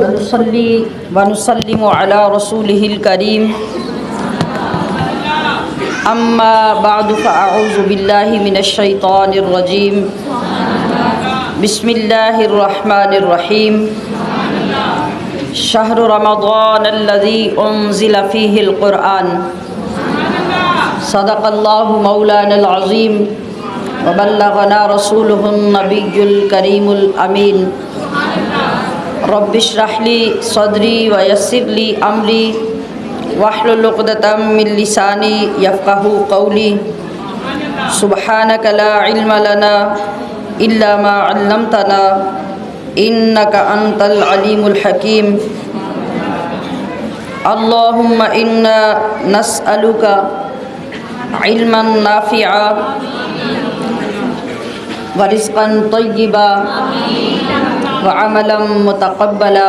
वनुसल्ली वनुसल्लिमु अला रसूलिहिल करीम अम्मा बादु फ़अऊज़ु बिल्लाहि मिनश शैतानिर रजीम बिस्मिल्लाहिर रहमानिर रहीम शहरु रमज़ानल्लज़ी उन्ज़िला फ़ीहिल क़ुरआन सदक़ल्लाहु मौलानल अज़ीम व बल्लगना रसूलुहुन नबियुल करीमुल अमीन रब्बिश्रह ली सदरी व यस्सिर ली अमरी वहलुल उक़दतम मिन लिसानी यफ़क़हू क़ौली सुब्हानक ला इल्म लना इल्ला मा अल्लमतना इन्नका अंतल अलीमुल हकीम। अल्लाहुम्मा इन्ना नस्अलुका इल्मन नाफ़िआ व रिज़्क़न तय्यिबा व अमलन मुतक़ब्बला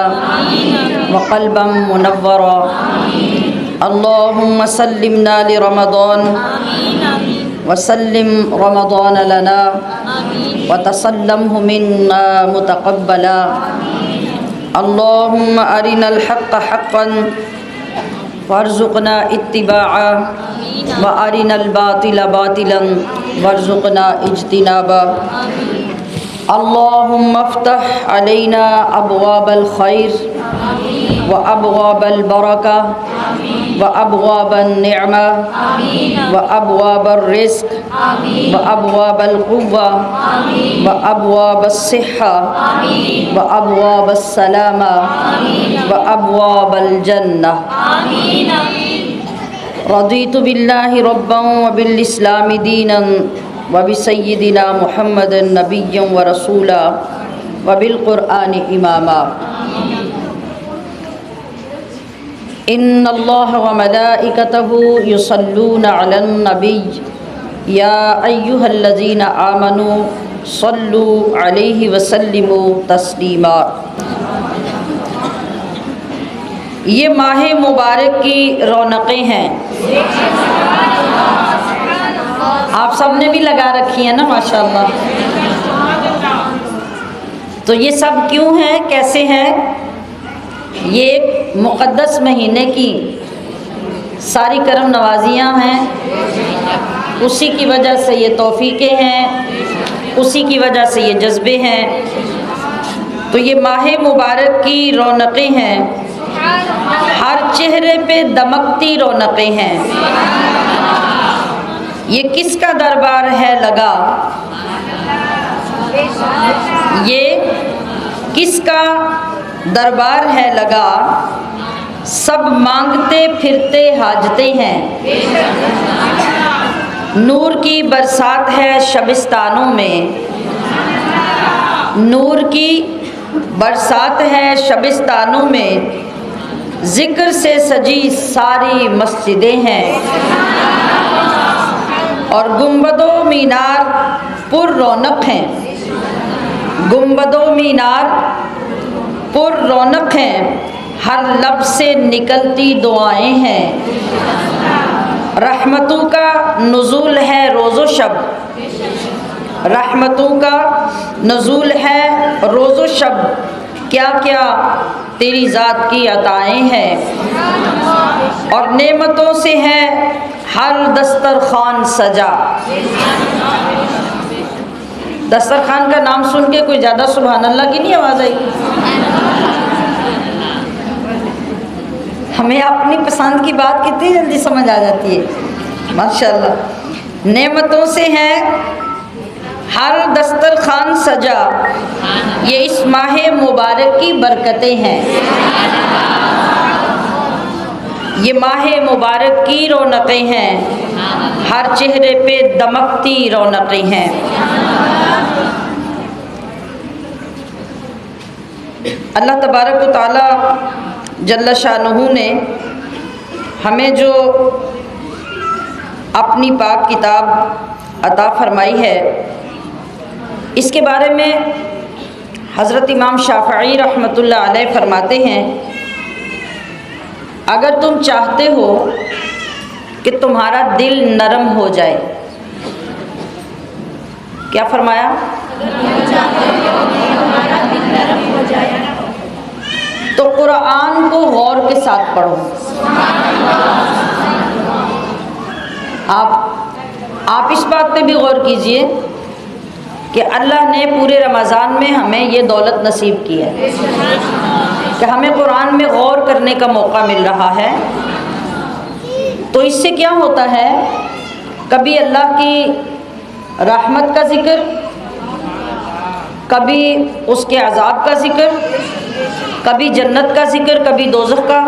व क़ल्बन मुनव्वरा। अल्लाहुम्मा सल्लिमना लि रमज़ान व सल्लिम रमज़ान लना व तसल्लमहु मिन्ना मुतक़ब्बला। अल्लाहुम्मा अरिनल हक़्क़ हक़्क़न वर्ज़ुक़ना इत्तिबाअ व अरिनल बातिला बातिलन वर्ज़ुक़ना इज्तिनाबा। अल्लाहुम्मा अफ़्तह अलैना अबवाबल खैर व अबवाबल बरका व अबवाबन निअमा व अबवाबर रिज़्क़ व अबवाबल क़ुव्वा व अबवाबस सिह्हा व अबवाबस सलामा व अबवाबल जन्नह। रज़ीतु बिल्लाहि रब्बन व बिल इस्लामि दीनन व बिसय्यिदिना मुहम्मदन नबिय्यन व रसूला व बिल क़ुरआनि इमामा। इन्नल्लाह व मलाइकतहु युसल्लूना अलन नबिय्य या अय्युहल्लज़ीना आमनू सल्लू अलैहि व सल्लिमू तस्लीमा। ये माह मुबारक की रौनकें हैं। आप सब ने भी लगा रखी है ना माशाअल्लाह। तो ये सब क्यों है, कैसे है? ये एक मुक़द्दस महीने की सारी करम नवाजियाँ हैं, उसी की वजह से ये तौफ़ीक़ें हैं, उसी की वजह से ये जज्बे हैं। तो ये माह मुबारक की रौनकें हैं, हर चेहरे पे दमकती रौनकें हैं। ये किसका दरबार है लगा, ये किसका दरबार है लगा, सब मांगते फिरते हाजते हैं। नूर की बरसात है शबिस्तानों में, नूर की बरसात है शबिस्तानों में, ज़िक्र से सजी सारी मस्जिदें हैं और गुंबदो मीनार पुर रौनक हैं, गुंबदो मीनार पुर रौनक हैं, हर लब से निकलती दुआएं हैं। रहमतों का नुज़ूल है रोज़ो शब, रहमतों का नुज़ूल है रोज़ो शब, क्या क्या तेरी ज़ात की अताएं हैं। और नेमतों से है हर दस्तरखान सजा। दस्तरखान का नाम सुन के कोई ज़्यादा सुभान अल्लाह की नहीं आवाज़ आई? हमें अपनी पसंद की बात कितनी जल्दी समझ आ जाती है माशाअल्लाह। नेमतों से है हर दस्तरखान सजा, ये इस माह मुबारक की बरकतें हैं। ये माह मुबारक की रौनकें हैं, हर चेहरे पे दमकती रौनकें हैं। अल्लाह तबारक व तआला जल्ल शानुहु ने हमें जो अपनी पाक किताब अता फरमाई है, इसके बारे में हज़रत इमाम शाफ़िई रहमतुल्लाह अलैह फरमाते हैं, अगर तुम चाहते हो कि तुम्हारा दिल नरम हो जाए, क्या फरमाया? तो कुरान को गौर के साथ पढ़ो। आप इस बात पे भी गौर कीजिए कि अल्लाह ने पूरे रमज़ान में हमें ये दौलत नसीब की है कि हमें कुरान में गौर करने का मौका मिल रहा है। तो इससे क्या होता है, कभी अल्लाह की रहमत का ज़िक्र, कभी उसके अज़ाब का ज़िक्र, कभी जन्नत का ज़िक्र, कभी दोज़ख का,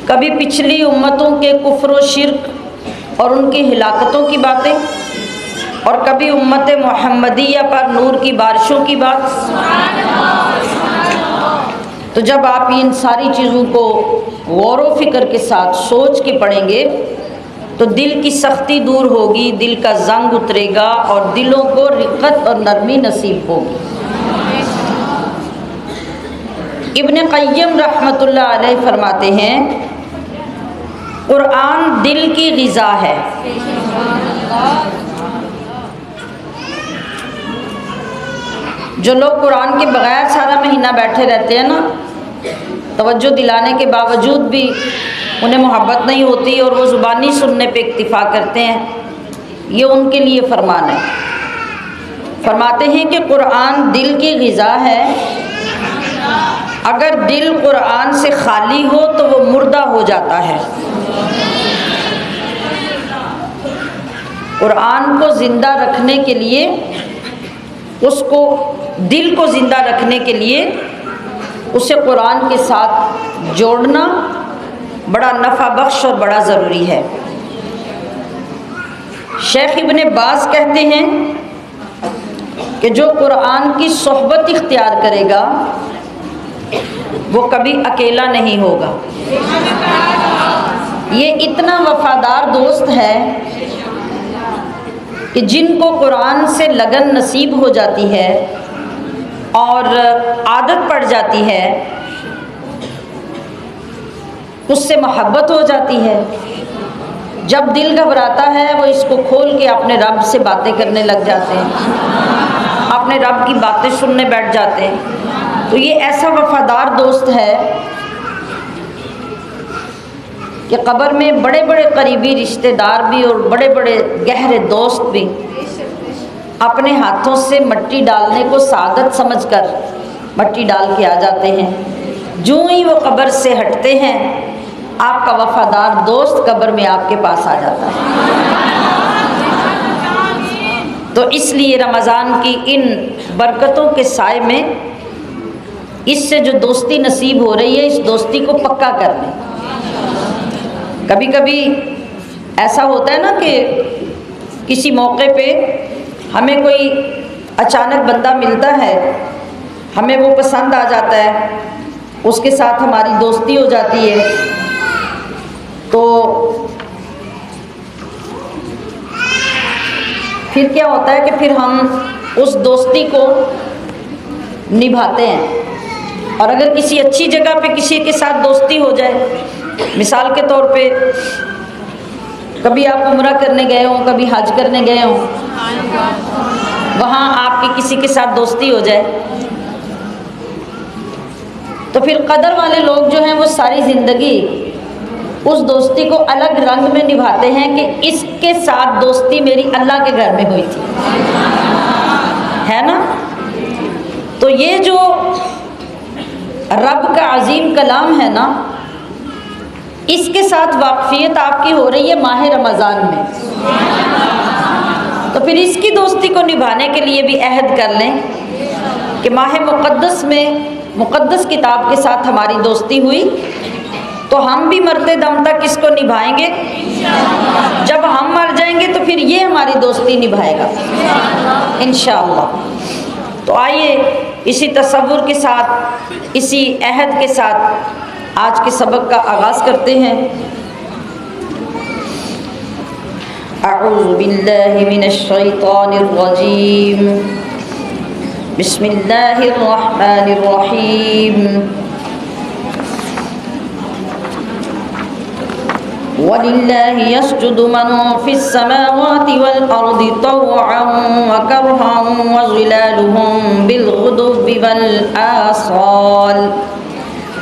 कभी पिछली उम्मतों के कुफ्र व शिर्क और उनकी हिलाकतों की बातें, और कभी उम्मत मुहम्मदिया पर नूर की बारिशों की बात। तो जब आप इन सारी चीज़ों को गौर व फिक्र के साथ सोच के पढ़ेंगे तो दिल की सख्ती दूर होगी, दिल का जंग उतरेगा और दिलों को रिक़्क़त और नरमी नसीब होगी। इब्न क़य्यम रहमतुल्लाह अलैह फरमाते हैं, कुरान दिल की ग़िज़ा है। जो लोग कुरान के बगैर सारा महीना बैठे रहते हैं ना, तवज्जो दिलाने के बावजूद भी उन्हें मोहब्बत नहीं होती और वो ज़ुबानी सुनने पे इक्तिफ़ा करते हैं, ये उनके लिए फरमान है। फरमाते हैं कि कुरान दिल की ग़िज़ा है। अगर दिल कुरान से खाली हो तो वो मुर्दा हो जाता है। कुरान को ज़िंदा रखने के लिए, उसको दिल को ज़िंदा रखने के लिए उसे कुरान के साथ जोड़ना बड़ा नफ़ा बख्श और बड़ा ज़रूरी है। शेख इब्ने बाज़ कहते हैं कि जो कुरान की सोहबत इख्तियार करेगा वो कभी अकेला नहीं होगा। ये इतना वफ़ादार दोस्त है कि जिनको कुरान से लगन नसीब हो जाती है और आदत पड़ जाती है, उससे मोहब्बत हो जाती है। जब दिल घबराता है वो इसको खोल के अपने रब से बातें करने लग जाते हैं, अपने रब की बातें सुनने बैठ जाते हैं। तो ये ऐसा वफ़ादार दोस्त है कि कब्र में बड़े बड़े करीबी रिश्तेदार भी और बड़े बड़े गहरे दोस्त भी अपने हाथों से मट्टी डालने को सादत समझकर मट्टी डाल के आ जाते हैं। जो ही वो कब्र से हटते हैं, आपका वफ़ादार दोस्त कब्र में आपके पास आ जाता है। तो इसलिए रमज़ान की इन बरकतों के साए में इससे जो दोस्ती नसीब हो रही है, इस दोस्ती को पक्का कर लें। कभी कभी ऐसा होता है ना कि किसी मौके पे हमें कोई अचानक बंदा मिलता है, हमें वो पसंद आ जाता है, उसके साथ हमारी दोस्ती हो जाती है। तो फिर क्या होता है कि फिर हम उस दोस्ती को निभाते हैं। और अगर किसी अच्छी जगह पे किसी के साथ दोस्ती हो जाए, मिसाल के तौर पे कभी आप उम्रा करने गए हों, कभी हज करने गए हों, वहाँ आपकी किसी के साथ दोस्ती हो जाए, तो फिर कदर वाले लोग जो हैं वो सारी ज़िंदगी उस दोस्ती को अलग रंग में निभाते हैं कि इसके साथ दोस्ती मेरी अल्लाह के घर में हुई थी, है ना। तो ये जो रब का अजीम कलाम है ना, इसके साथ वाक़फ़ियत आपकी हो रही है माह रमज़ान में। तो फिर इसकी दोस्ती को निभाने के लिए भी अहद कर लें कि माह मुक़द्दस में मुक़द्दस किताब के साथ हमारी दोस्ती हुई, तो हम भी मरते दम तक इसको निभाएंगे। जब हम मर जाएंगे तो फिर ये हमारी दोस्ती निभाएगा इंशाअल्लाह। तो आइए इसी तसव्वुर के साथ, इसी अहद के साथ आज के सबक का आगाज़ करते हैं। अऊज़ु बिल्लाहि मिनश शैतानिर रजीम, बिस्मिल्लाहिर रहमानिर रहीम। वलिल्लाहि यस्जुदु मन फिस समावाति वल अर्दि तौअन व करहन व ज़िलालुहुम बिल गुदुव्वि वल आसाल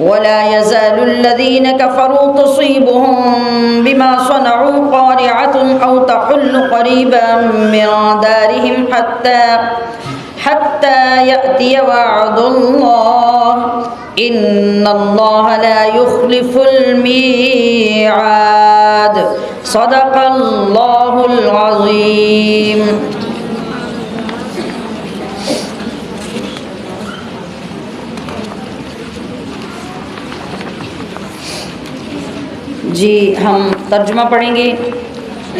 वला यज़ालुल्लज़ीन कफ़रू तुसीबुहुम बिमा सनऊ क़ारिअतुन औ तहुल्लु क़रीबन मिन दारिहिम हत्ता यअतिय वअदुल्लाह इन्नल्लाह ला युख़्लिफ़ुल मीआद। सदक़ल्लाहुल अज़ीम। जी हम तर्जुमा पढ़ेंगे।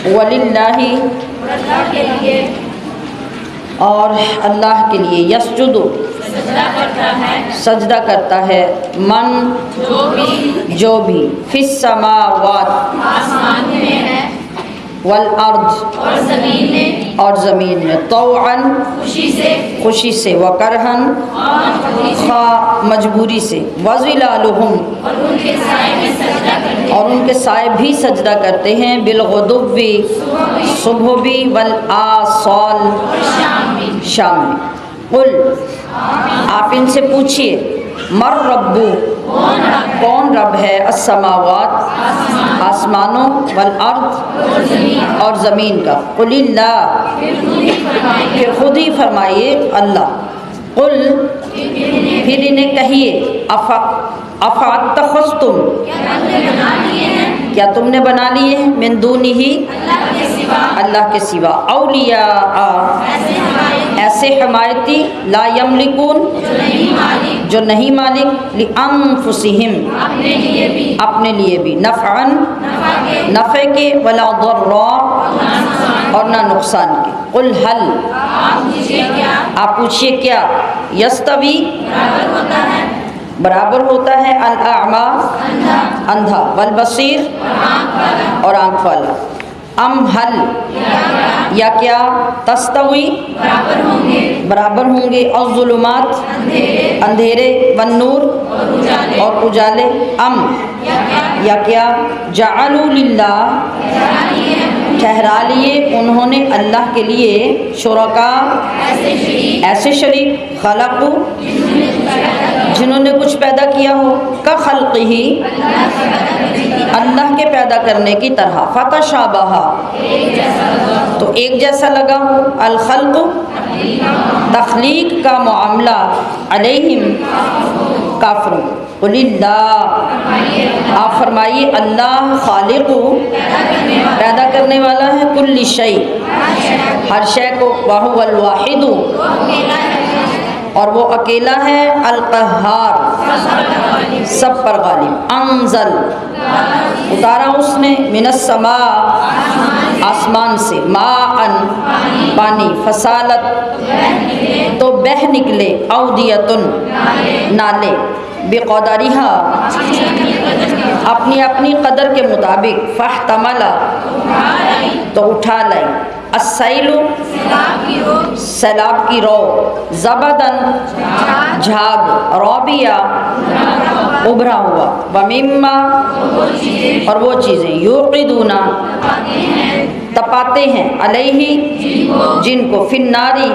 वलिल्लाहि, के लिए, और अल्लाह के लिए, यसजुदु, सजदा करता है, मन, जो भी, फिस समावात, आसमान में है, वल अर्द, और ज़मीन में, और ज़मीन में, तौअन, खुशी से, व करहन, खा मजबूरी से, वज़िलालुहुम, और उनके साए में सजदा करते, और उनके साए भी सजदा करते हैं, बिलगुदुव्वी, सुबह भी, वल आसाल, शाम में। कुल, आप इनसे पूछिए, मर रब्बु, कौन रब है, अस्समावात, आसमानों, वल अर्द, और ज़मीन का, कुलिल्लाह, फिर खुद ही फरमाइए अल्लाह। कुल, फिर इन्हें कहिए, अफ़अत्तख़ज़्तुम, क्या तुमने बना लिए हैं, मिन दूनिही, अल्लाह के सिवा, औलिया, ऐसे हमायती, ला यमलिकून, जो नहीं मालिक, लिअन्फुसिहिम, अपने लिए भी, नफ़अन, नफ़े के, वला दर्रा, और ना नुकसान के। कुल हल, आप पूछिए क्या, यस्तवी, बराबर होता है, अल अमा, अंधा, वल बसीर, और आँख वाला, अम हल, या क्या, तस्तवी, बराबर होंगे, और ज़ुलुमात, अंधेरे, वन नूर, और उजाले, अम, या क्या, जअलू लिल्लाह, ठहरा लिए उन्होंने अल्लाह के लिए, शुरका, ऐसे शरीक, खलक़ू, जिन्होंने कुछ पैदा किया हो, का खल्क़िही, अल्लाह के पैदा करने की तरह, फ़तशाबहा, तो एक जैसा लगा हो, अल खल्क़, तख्लीक का मामला, अलैहिम, काफिरों, कुलिल्लाह, आप फरमाइए अल्लाह खालिक़ु, पैदा करने वाला है, कुल्ली शै, हर शय को, वहुवल वाहिदु, और वो अकेला है, अल क़ह्हार, सब पर गालिब, अंज़ल, उतारा उसने, मिनस समा, आसमान से, माअन, पानी, फसालत, तो बह निकले, औदियतुन, नाले, बेक़दरिहा, अपनी अपनी कदर के मुताबिक, फ़हतमला, तो उठा लाई, अस्सैलु, सैलाब की रो, ज़बदन, झाग, रौबिया, उभरा हुआ, वमिम्मा, और वो चीज़ें, यूक़िदूना, तपाते हैं, अलैहि, जिनको, फिन्नारी,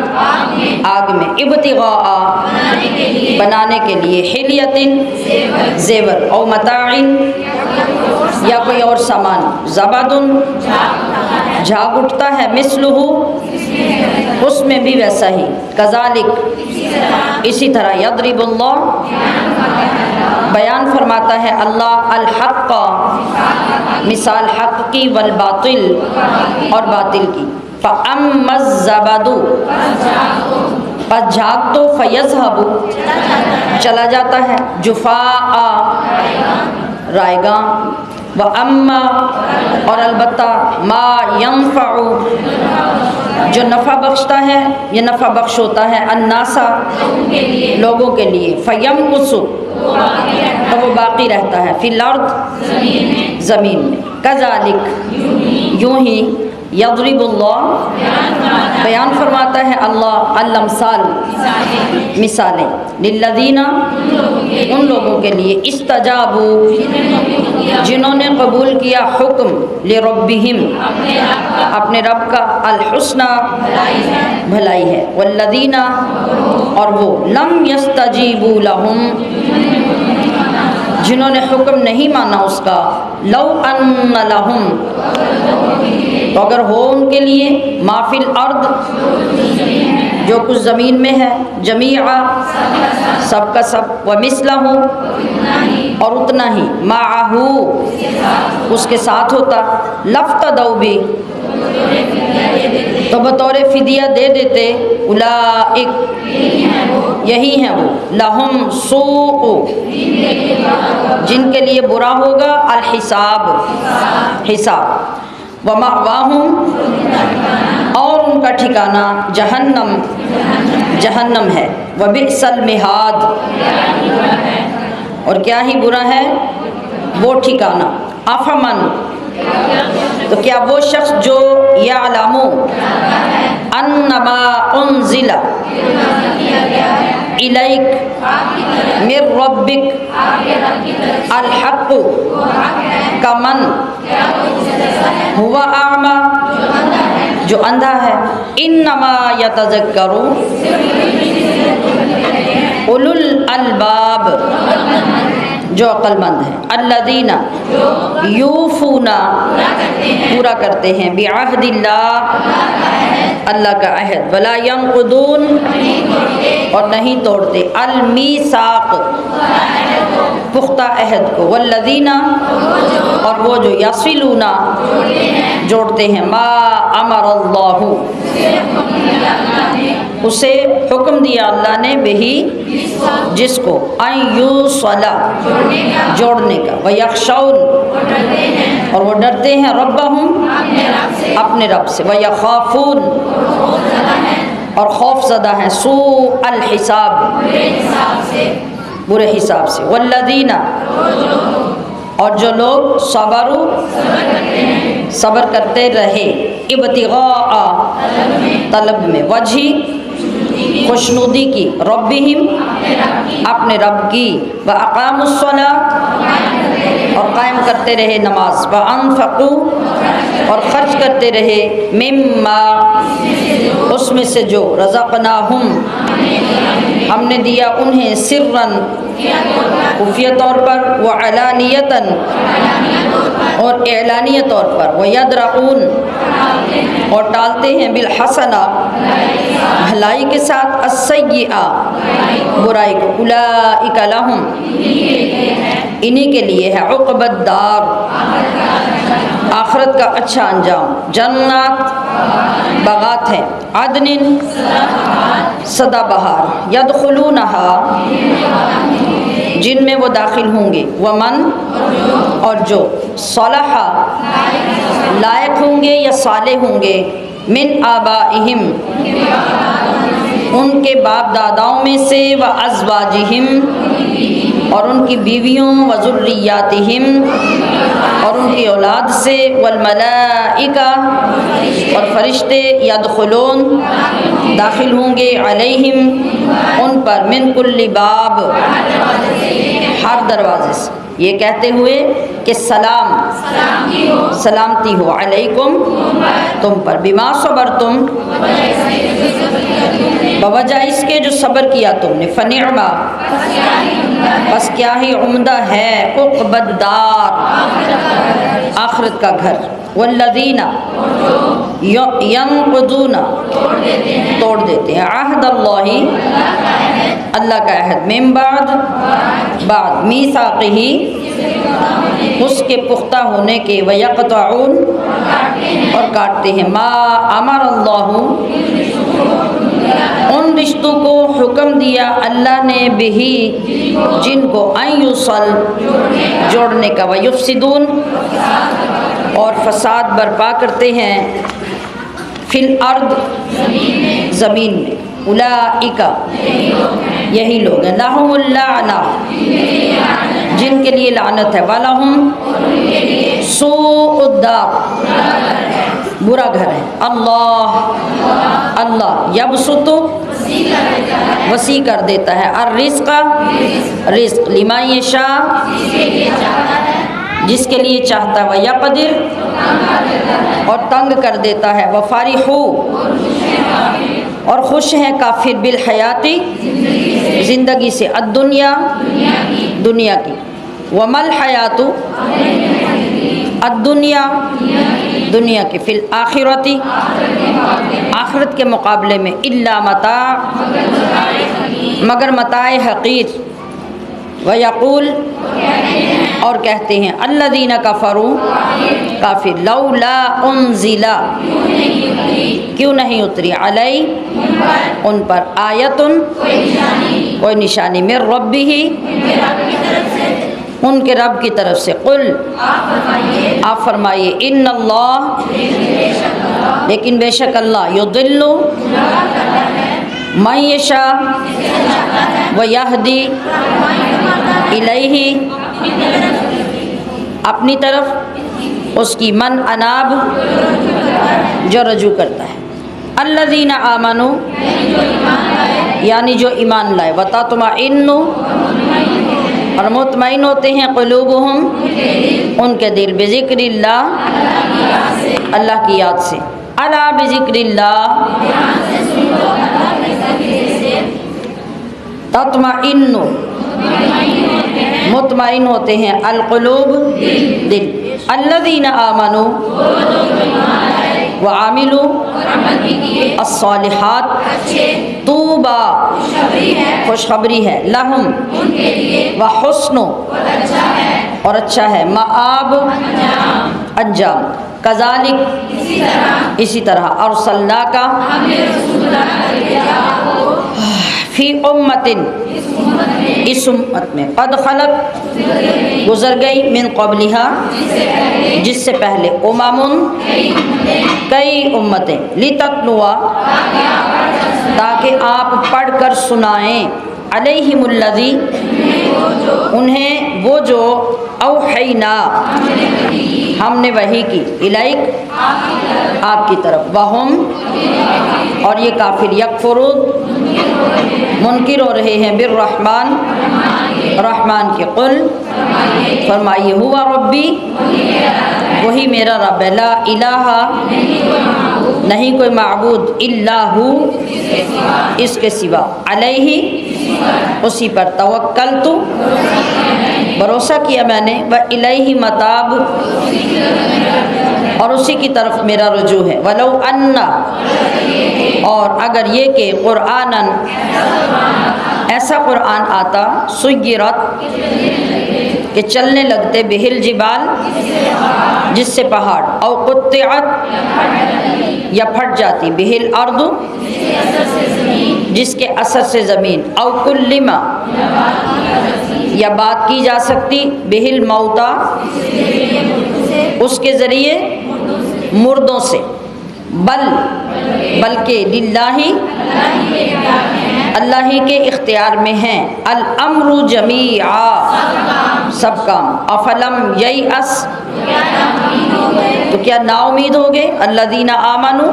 आग में, इब्तिग़ाअ, बनाने के लिए, हिलियतिन, ज़ेवर, और मताइन, या कोई और सामान, ज़बदुन, झाग उठता है, मिस्लुहु, उसमें भी वैसा ही, कज़ालिक, इसी तरह, यदरिबुल्लाह, बयान फरमाता है अल्लाह, अल हक़्क़, मिसाल हक़ की, वल बातिल, और बातिल की, फ़अम्मज़ ज़बदु, बस झाग तो, फ़यज़हबु, चला जाता है, जुफ़ाआ, रायगा, व अम्मा, और अलबत्ता, मा यंफ़अु, जो नफ़ा बख्शता है, ये नफ़ा बख्श होता है, अन्नासा, लोगों के लिए, फ़यमकुसु, तो वो बाकी रहता है, फिल अर्द, ज़मीन में, कज़ालिक, यूँ ही, यदरिबुल्लाह, बयान फरमाता है अल्लाह, अल-अम्साल, मिसालें, लिल्लज़ीना, उन लोगों के लिए, इस्तजाबू, जिन्होंने कबूल किया, हुक्म, लिरब्बिहिम, अपने रब का, अल-हुस्ना, भलाई है, वल्लज़ीना, और वो, लम यस्तजीबू लहुम, जिन्होंने हुक्म नहीं माना उसका, लौ अन्न लहुम, तो अगर हो उनके लिए माफिल अर्द, जो कुछ ज़मीन में है, जमीआ, सबका सब, व मिसलहु, और उतना ही, माअहू, उसके साथ होता, लफ्तदौ भी, तो बतौर फिदिया दे देते, उलाइक, यही हैं वो, लहुम सूउ, जिनके लिए बुरा होगा, अल हिसाब, हिसाब, व मअवाहुम, और उनका ठिकाना जहन्नम, जहन्नम है, व बिअसल मिहाद, और क्या ही बुरा है वो ठिकाना। अफमन, तो क्या वो शख्स जो यअलमु अन्नमा उन्ज़िला इलैक मिर रब्बिक अल हक़ कमन हुवा आमा, जो अंधा है, इन्नमा यतज़क्करु उलुल अलबाब, जो अक्लमंद है, अल्लज़ीना यूफूना, पूरा करते हैं, बिअहदिल्लाह, अल्लाह का अहद, वला यंकुदून, और नहीं तोड़ते, अल मीसाक, पुख्ता अहद को, वल्लज़ीना, और वो जो यसिलूना, जोड़ते हैं, मा अमरल्लाहु, उसे हुक्म दिया अल्लाह ने, बिही, जिसको, अय्युसला, जोड़ने का, व यख्शौन, और वो डरते हैं, रब्बहुम, अपने रब से, व यखाफून, और खौफज़दा हैं, सू अल हिसाब, बुरे हिसाब से, वल्लज़ीना, और जो लोग सबरू, सब्र करते रहे, इब्तिग़ा, तलब में, वजही, खुशनुदी की, रब्बिहिम, अपने रब की, व अक़ामुस्सला, और कायम करते रहे नमाज, व अनफ़क़ू, और खर्च करते रहे, मिम्मा, उसमें से जो, रज़क़नाहुम, हमने दिया उन्हें, सिर्रन, खुफिया तौर पर, व अलानियतन, और एलानिया तौर पर, व यदरऊन, और टालते हैं, बिल हसना, भलाई के साथ, अस्सय्यिआ, बुराई को, उलाइका लहुम, इन्हीं के लिए है, उक़बद्दार, आखिरत का अच्छा अंजाम, जन्नत, बागात हैं, अदनिन, सदाबहार, यदखुलूनहा, जिनमें वो दाखिल होंगे, वमन, और जो, सलहा, लायक होंगे या साले होंगे, मिन आबाइहिम, उनके बाप दादाओं में से, व अज़वाजिहिम, और उनकी बीवियों, व ज़ुर्रियातिहिम, और उनकी औलाद से, वल मलाइका, और फरिश्ते, यदखुलून, दाखिल होंगे, अलैहिम, उन पर, मिन कुल्ली बाब, हर दरवाजे से, ये कहते हुए कि सलाम, सलामती हो, अलैकुम, तुम पर, बिमा सबरतुम, बवजह इसके जो सब्र किया तुमने, फनिअमा, बस क्या ही उम्दा है, उक़बद्दार, आखिरत का घर, वल्लज़ीना यंकुदूना, तोड़ देते हैं, अहदल्लाहि, अल्लाह का अहद, मिन बाद, बाद, मीसाक़िही, उसके पुख्ता होने के, व यक़तऊन, और काटते हैं, मा अमरल्लाहु, उन रिश्तों को हुक्म दिया अल्लाह ने, बिही, जिनको, अय्युसल, जोड़ने का, व युफ़सिदून, और फसाद बर्पा करते हैं, फिल अर्द, ज़मीन में, उलाइका, यही लोग हैं, लहुमुल लाअना, जिनके लिए लानत है, वलहुम सूउद्दार, बुरा घर है, अल्लाह, अल्लाह यबसुतु, वसी कर देता है, अर्रिज़्क़, रिज़्क़, लिमा यशा, जिसके लिए चाहता है, व यक़दिर, और तंग कर देता है, व फ़रिहू, और खुश हैं काफिर, बिल हयाती, ज़िंदगी से, अद्दुनिया, दुनिया की, वमल हयातु अद्दुनिया, दुनिया के, फिल आखिरती, आखिरत के मुकाबले में, इल्ला मता, मगर मताए हकीर, व यक़ूल, और कहते हैं अल्लज़ीना कफ़रू, काफिर, लौला उन्ज़िला, क्यों नहीं उतरी, अलई, उन पर, आयतुन, कोई निशानी, मिर रब्बिही, उनके रब की तरफ से, कुल, आप फरमाइए, इन्नल्लाह, लेकिन बेशक अल्लाह, युदिल्लु, मन यशा, व यहदी इलैहि, अपनी तरफ उसकी, मन अनाब, जो रजू करता है, अल्लज़ीना आमनु, यानी जो ईमान लाए, वतत्मइन्नु, और मुतमईन होते हैं, क़ुलूबुहुम, उनके दिल, बिज़िक्रिल्लाह, अल्लाह की याद से, अला बिज़िक्रिल्लाह तत्मइन्नु, मुतमईन होते हैं, अल-क़ुलूब, दिल, अल्लज़ीना आमनु व आमिलू अस्सालिहात, तूबा, खुशखबरी है, लहुम, व हुस्नु, और अच्छा है, मआब, अंजाम, कज़ालिक, इसी तरह, अर्सलनाका, फ़ी उम्मतिन, इस उम्मत में, क़द खलत, गुज़र गई, मिन क़ब्लिहा, जिससे पहले, उममुन, कई उम्मतें, लितत्लुआ, ताकि आप पढ़कर सुनाएं, अलैहिमुल्लज़ी, उन्हें वो जो, औहैना, हमने वही की, इलैक, आपकी तरफ, वहुम, और ये काफिर, यकफुरून, मुनकिर हो रहे हैं, बिर्रहमान, रहमान के, कुल, फरमाइए, हुवा रब्बी, वही मेरा रब है, ला इलाहा, नहीं कोई माबूद, इल्लाहु, इसके सिवा, अलैहि, उसी पर, तवक्कलतु, भरोसा किया मैंने, व इलैहि मताब, और उसी की तरफ मेरा रुजू है, वलौ अन्ना, और अगर ये कि कुरआनन, ऐसा कुरआन आता, सुय्यरत, कि चलने लगते, बिहिल जिबाल, जिससे पहाड़, औ कुत्तिअत, या फट जाती, बिहिल अर्दु, जिसके असर से ज़मीन, औ कुल्लिमा, या बात की जा सकती, बिहिल मौता, उसके ज़रिए मुर्दों से, बल्कि लिल्लाही, अल्लाह ही के इख्तियार में हैं, अल अम्रु जमीआ, सब काम, अफलम ययअस, तो क्या नाउमीद हो गए, अल्लज़ीना आमनु,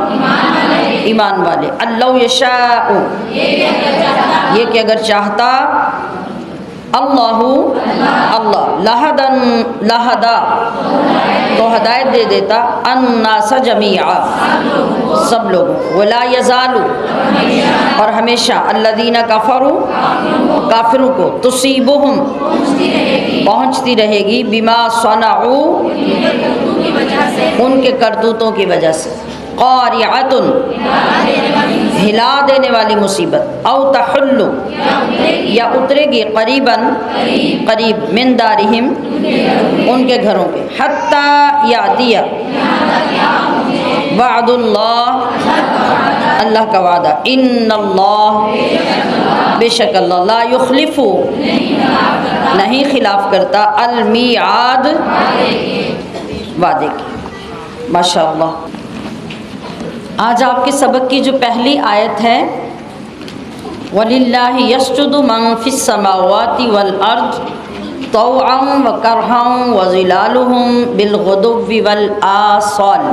ईमान वाले, अल्लाहु यशाउ, ये कि अगर चाहता, अल्लाहु, अल्लाह, लहदा, तो हदायत दे देता, अन्नास जमीआ, सब लोगों, वला यज़ालु, और हमेशा, अल्लज़ीना कफ़रू, काफिरों को, तुसीबुहुम, पहुँचती रहेगी, बिमा सनऊ, उनके करतूतों की वजह से, क़ारिअतुन, हिला देने वाली मुसीबत, औ तहुल्लु, या उतरेगी, करीबन, करीब, मिन दारिहिम, उनके घरों के, हत्ता यातिया, वादुल्लाह, अल्लाह का वादा, इन्नल्लाह, बेशक अल्लाह, ला युखलिफु, नहीं खिलाफ करता, अल मीआद, वादे की। माशाअल्लाह। आज आपके सबक की जो पहली आयत है, वलिल्लाहि यस्जुदु मन फिस समावाति वल अर्द तौअन व करहन व ज़िलालुहुम बिल गुदुव्वि वल आसाल,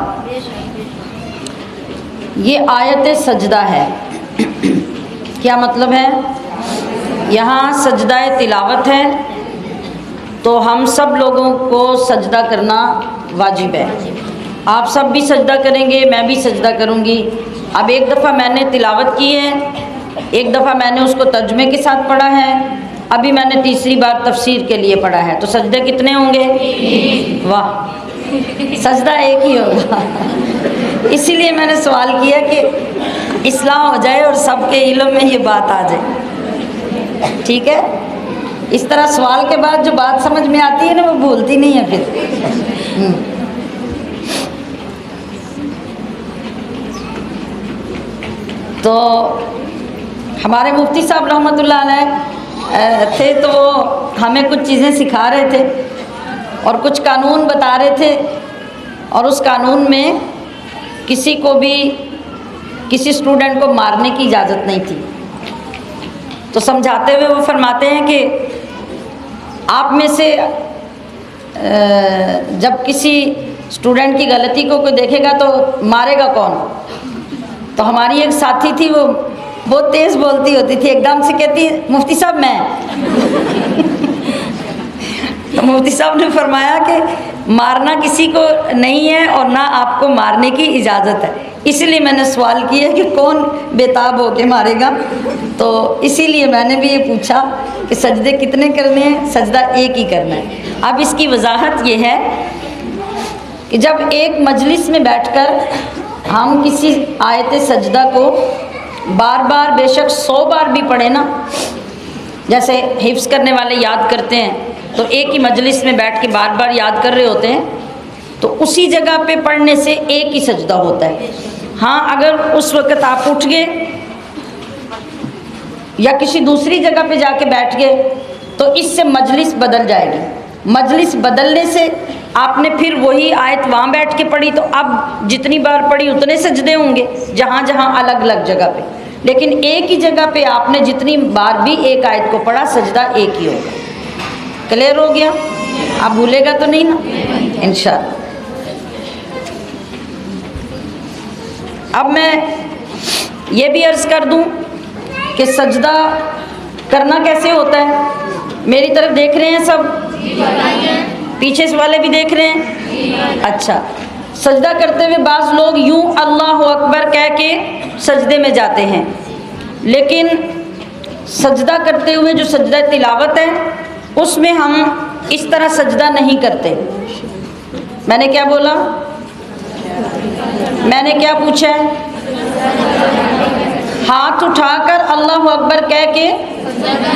ये आयत सजदा है। क्या मतलब है? यहाँ सजदा तिलावत है, तो हम सब लोगों को सजदा करना वाजिब है। आप सब भी सजदा करेंगे, मैं भी सजदा करूँगी। अब एक दफ़ा मैंने तिलावत की है, एक दफ़ा मैंने उसको तर्जुमे के साथ पढ़ा है, अभी मैंने तीसरी बार तफसीर के लिए पढ़ा है, तो सजदे कितने होंगे? वाह, सजदा एक ही होगा। इसीलिए मैंने सवाल किया कि इस्लाह हो जाए और सबके इल्म में ये बात आ जाए। ठीक है, इस तरह सवाल के बाद जो बात समझ में आती है ना, वो भूलती नहीं है फिर। तो हमारे मुफ्ती साहब रहमतुल्लाह अलैह थे, तो वो हमें कुछ चीज़ें सिखा रहे थे और कुछ कानून बता रहे थे, और उस कानून में किसी को भी, किसी स्टूडेंट को मारने की इजाज़त नहीं थी। तो समझाते हुए वो फरमाते हैं कि आप में से जब किसी स्टूडेंट की गलती को कोई देखेगा तो मारेगा कौन? तो हमारी एक साथी थी, वो बहुत तेज़ बोलती होती थी, एकदम से कहती, मुफ्ती साहब मैं। तो मुफ्ती साहब ने फरमाया कि मारना किसी को नहीं है और ना आपको मारने की इजाज़त है। इसीलिए मैंने सवाल किया कि कौन बेताब होके मारेगा। तो इसीलिए मैंने भी ये पूछा कि सजदे कितने करने हैं? सजदा एक ही करना है। अब इसकी वजाहत ये है कि जब एक मजलिस में बैठकर हम किसी आयत सजदा को बार बार, बेशक 100 बार भी पढ़े ना, जैसे हिफ्स करने वाले याद करते हैं, तो एक ही मजलिस में बैठ के बार बार याद कर रहे होते हैं, तो उसी जगह पे पढ़ने से एक ही सजदा होता है। हाँ, अगर उस वक़्त आप उठ गए या किसी दूसरी जगह पे जाके बैठ गए तो इससे मजलिस बदल जाएगी। मजलिस बदलने से आपने फिर वही आयत वहाँ बैठ के पढ़ी, तो अब जितनी बार पढ़ी उतने सजदे होंगे जहाँ जहाँ अलग अलग जगह पे। लेकिन एक ही जगह पे आपने जितनी बार भी एक आयत को पढ़ा, सजदा एक ही होगा। क्लियर हो गया? आप भूलेगा तो नहीं ना, इंशाअल्लाह। अब मैं ये भी अर्ज़ कर दूं कि सजदा करना कैसे होता है। मेरी तरफ देख रहे हैं सब? पीछे से वाले भी देख रहे हैं? अच्छा, सजदा करते हुए बाज़ लोग यूं अल्लाह अकबर कह के सजदे में जाते हैं, लेकिन सजदा करते हुए जो सजदा तिलावत है उसमें हम इस तरह सजदा नहीं करते। मैंने क्या बोला? मैंने क्या पूछा है? हाथ उठाकर अल्लाह अकबर कह के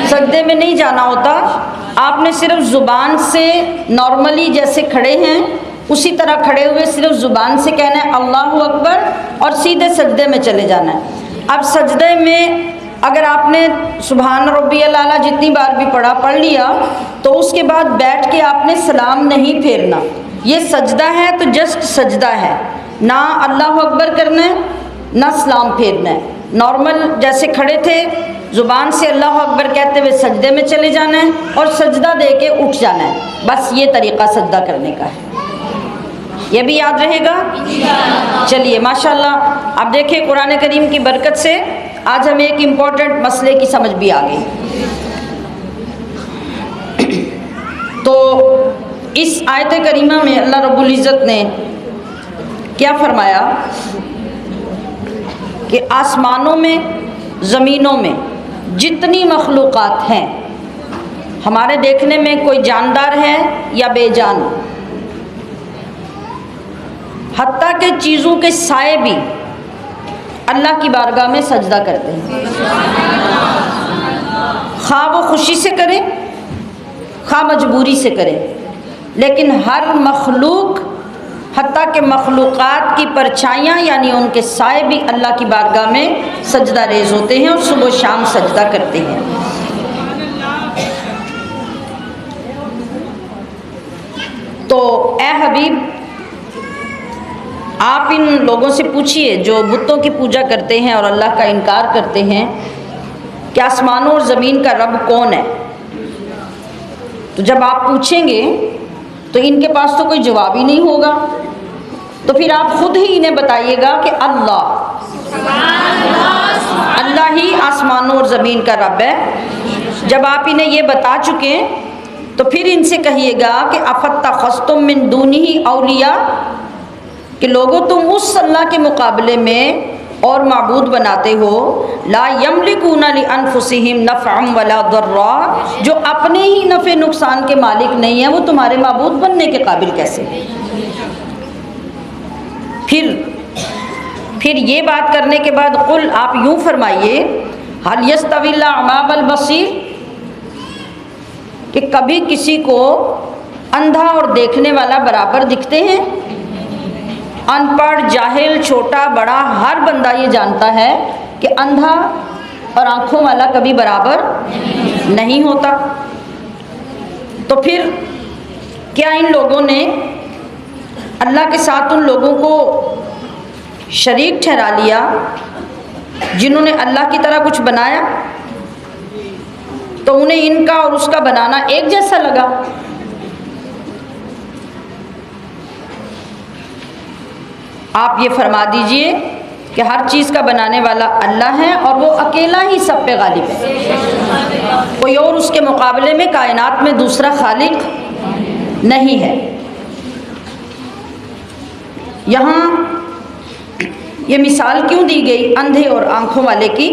सजदे में नहीं जाना होता। आपने सिर्फ ज़ुबान से नॉर्मली जैसे खड़े हैं उसी तरह खड़े हुए सिर्फ ज़ुबान से कहना है अल्लाह अकबर और सीधे सजदे में चले जाना है। अब सजदे में अगर आपने सुभान रब्बियल आला जितनी बार भी पढ़ लिया, तो उसके बाद बैठ के आपने सलाम नहीं फेरना। ये सजदा है तो जस्ट सजदा है, ना अल्लाह अकबर करना है ना सलाम फेरना है। नॉर्मल जैसे खड़े थे, ज़ुबान से अल्लाह अकबर कहते हुए सजदे में चले जाना है और सजदा दे के उठ जाना है। बस ये तरीक़ा सजदा करने का है। ये भी याद रहेगा? चलिए माशाल्लाह। अब देखिए, कुरान करीम की बरकत से आज हमें एक इम्पॉर्टेंट मसले की समझ भी आ गई। तो इस आयत करीमा में अल्लाह रब्बुल इज़्ज़त ने क्या फरमाया कि आसमानों में, ज़मीनों में जितनी मखलूक़ात हैं, हमारे देखने में कोई जानदार है या बेजान, हत्ता के चीज़ों के साए भी अल्लाह की बारगाह में सजदा करते हैं। खा वो खुशी से करें, खा मजबूरी से करें, लेकिन हर मखलूक, हत्ता के मखलूक़ात की परछाइयाँ यानी उनके साए भी अल्लाह की बारगाह में सजदा रेज़ होते हैं और सुबह शाम सजदा करते हैं। तो ए हबीब, आप इन लोगों से पूछिए जो बुतों की पूजा करते हैं और अल्लाह का इनकार करते हैं कि आसमानों और ज़मीन का रब कौन है। तो जब आप पूछेंगे तो इनके पास तो कोई जवाब ही नहीं होगा, तो फिर आप खुद ही इन्हें बताइएगा कि अल्लाह ही आसमानों और ज़मीन का रब है। जब आप इन्हें ये बता चुके तो फिर इनसे कहिएगा कि अफत्तखज़्तुम मिन दूनिही औलिया, कि लोगों तुम उस अल्लाह के मुकाबले में और माबूद बनाते हो, ला यमलिकूना लिअनफुसिहिम नफ़अन वला दर्रा, जो अपने ही नफ़े नुकसान के मालिक नहीं है, वो तुम्हारे माबूद बनने के काबिल कैसे? फिर ये बात करने के बाद कुल, आप यूँ फरमाइए, हल यस्तविल अमा वल बसीर, कि कभी किसी को अंधा और देखने वाला बराबर दिखते हैं? अनपढ़, जाहिल, छोटा बड़ा हर बंदा ये जानता है कि अंधा और आँखों वाला कभी बराबर नहीं होता। तो फिर क्या इन लोगों ने अल्लाह के साथ उन लोगों को शरीक ठहरा लिया जिन्होंने अल्लाह की तरह कुछ बनाया? तो उन्हें इनका और उसका बनाना एक जैसा लगा। आप ये फरमा दीजिए कि हर चीज़ का बनाने वाला अल्लाह है और वो अकेला ही सब पे गालिब है, कोई और उसके मुकाबले में कायनात में दूसरा खालिक नहीं है। यहाँ ये मिसाल क्यों दी गई अंधे और आँखों वाले की?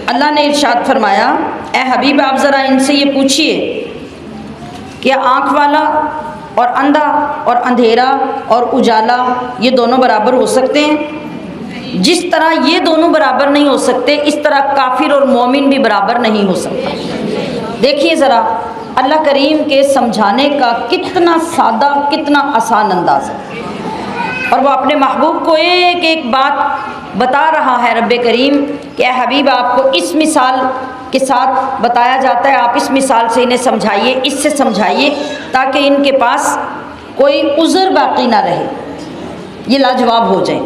अल्लाह ने इरशाद फरमाया, ए हबीब आप ज़रा इनसे ये पूछिए कि आँख वाला और अंधा और अंधेरा और उजाला ये दोनों बराबर हो सकते हैं? जिस तरह ये दोनों बराबर नहीं हो सकते, इस तरह काफिर और मोमिन भी बराबर नहीं हो सकता। देखिए ज़रा अल्लाह करीम के समझाने का कितना सादा, कितना आसान अंदाज़ है, और वो अपने महबूब को एक एक बात बता रहा है रब्बे करीम कि हबीब आपको इस मिसाल के साथ बताया जाता है, आप इस मिसाल से इन्हें समझाइए, इससे समझाइए, ताकि इनके पास कोई उज़र बाकी ना रहे, ये लाजवाब हो जाए।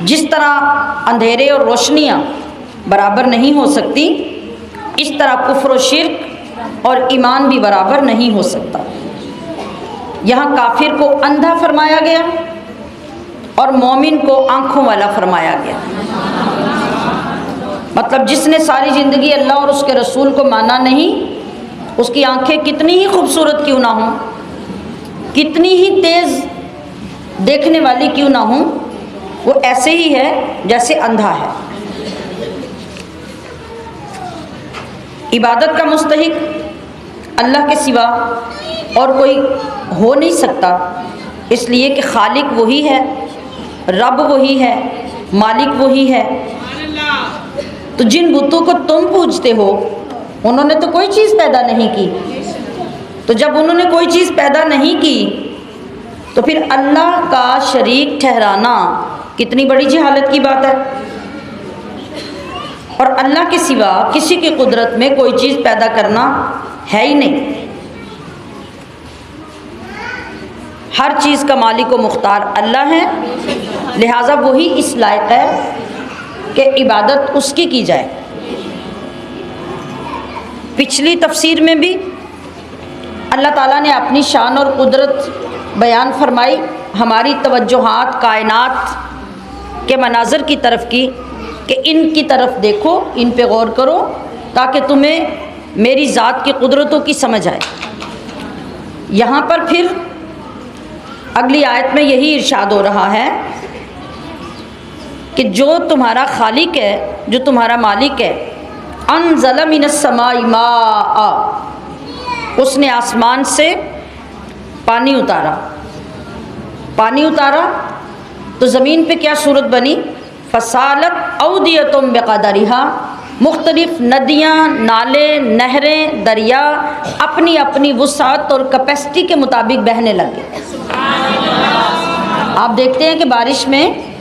जिस तरह अंधेरे और रोशनियाँ बराबर नहीं हो सकती, इस तरह कुफ्र और शिर्क और ईमान भी बराबर नहीं हो सकता। यहाँ काफिर को अंधा फरमाया गया और मोमिन को आँखों वाला फरमाया गया। मतलब जिसने सारी ज़िंदगी अल्लाह और उसके रसूल को माना नहीं, उसकी आंखें कितनी ही खूबसूरत क्यों ना हों, कितनी ही तेज़ देखने वाली क्यों ना हों, वो ऐसे ही है जैसे अंधा है। इबादत का मुस्तहिक अल्लाह के सिवा और कोई हो नहीं सकता, इसलिए कि खालिक वही है, रब वही है, मालिक वही है। तो जिन बुतों को तुम पूजते हो, उन्होंने तो कोई चीज़ पैदा नहीं की। तो जब उन्होंने कोई चीज़ पैदा नहीं की, तो फिर अल्लाह का शरीक ठहराना कितनी बड़ी जहालत की बात है। और अल्लाह के सिवा किसी की कुदरत में कोई चीज़ पैदा करना है ही नहीं। हर चीज़ का मालिक व मुख्तार अल्लाह है, लिहाजा वही इस लायक है कि इबादत उसकी की जाए। पिछली तफसीर में भी अल्लाह ताला ने अपनी शान और कुदरत बयान फरमाई, हमारी तवज्जुहात कायनात के मनाज़र की तरफ की कि इनकी तरफ देखो, इन पे गौर करो, ताकि तुम्हें मेरी ज़ात की कुदरतों की समझ आए। यहाँ पर फिर अगली आयत में यही इरशाद हो रहा है कि जो तुम्हारा खालिक है, जो तुम्हारा मालिक है, अनज़ल मिनस समाई माआ, उसने आसमान से पानी उतारा। पानी उतारा तो ज़मीन पे क्या सूरत बनी? फसालत औदियतुम बिक़दरिहा, मुख्तलिफ नदियाँ, नाले, नहरें, दरिया अपनी अपनी वुसात और कैपेसिटी के मुताबिक बहने लगे। आप देखते हैं कि बारिश में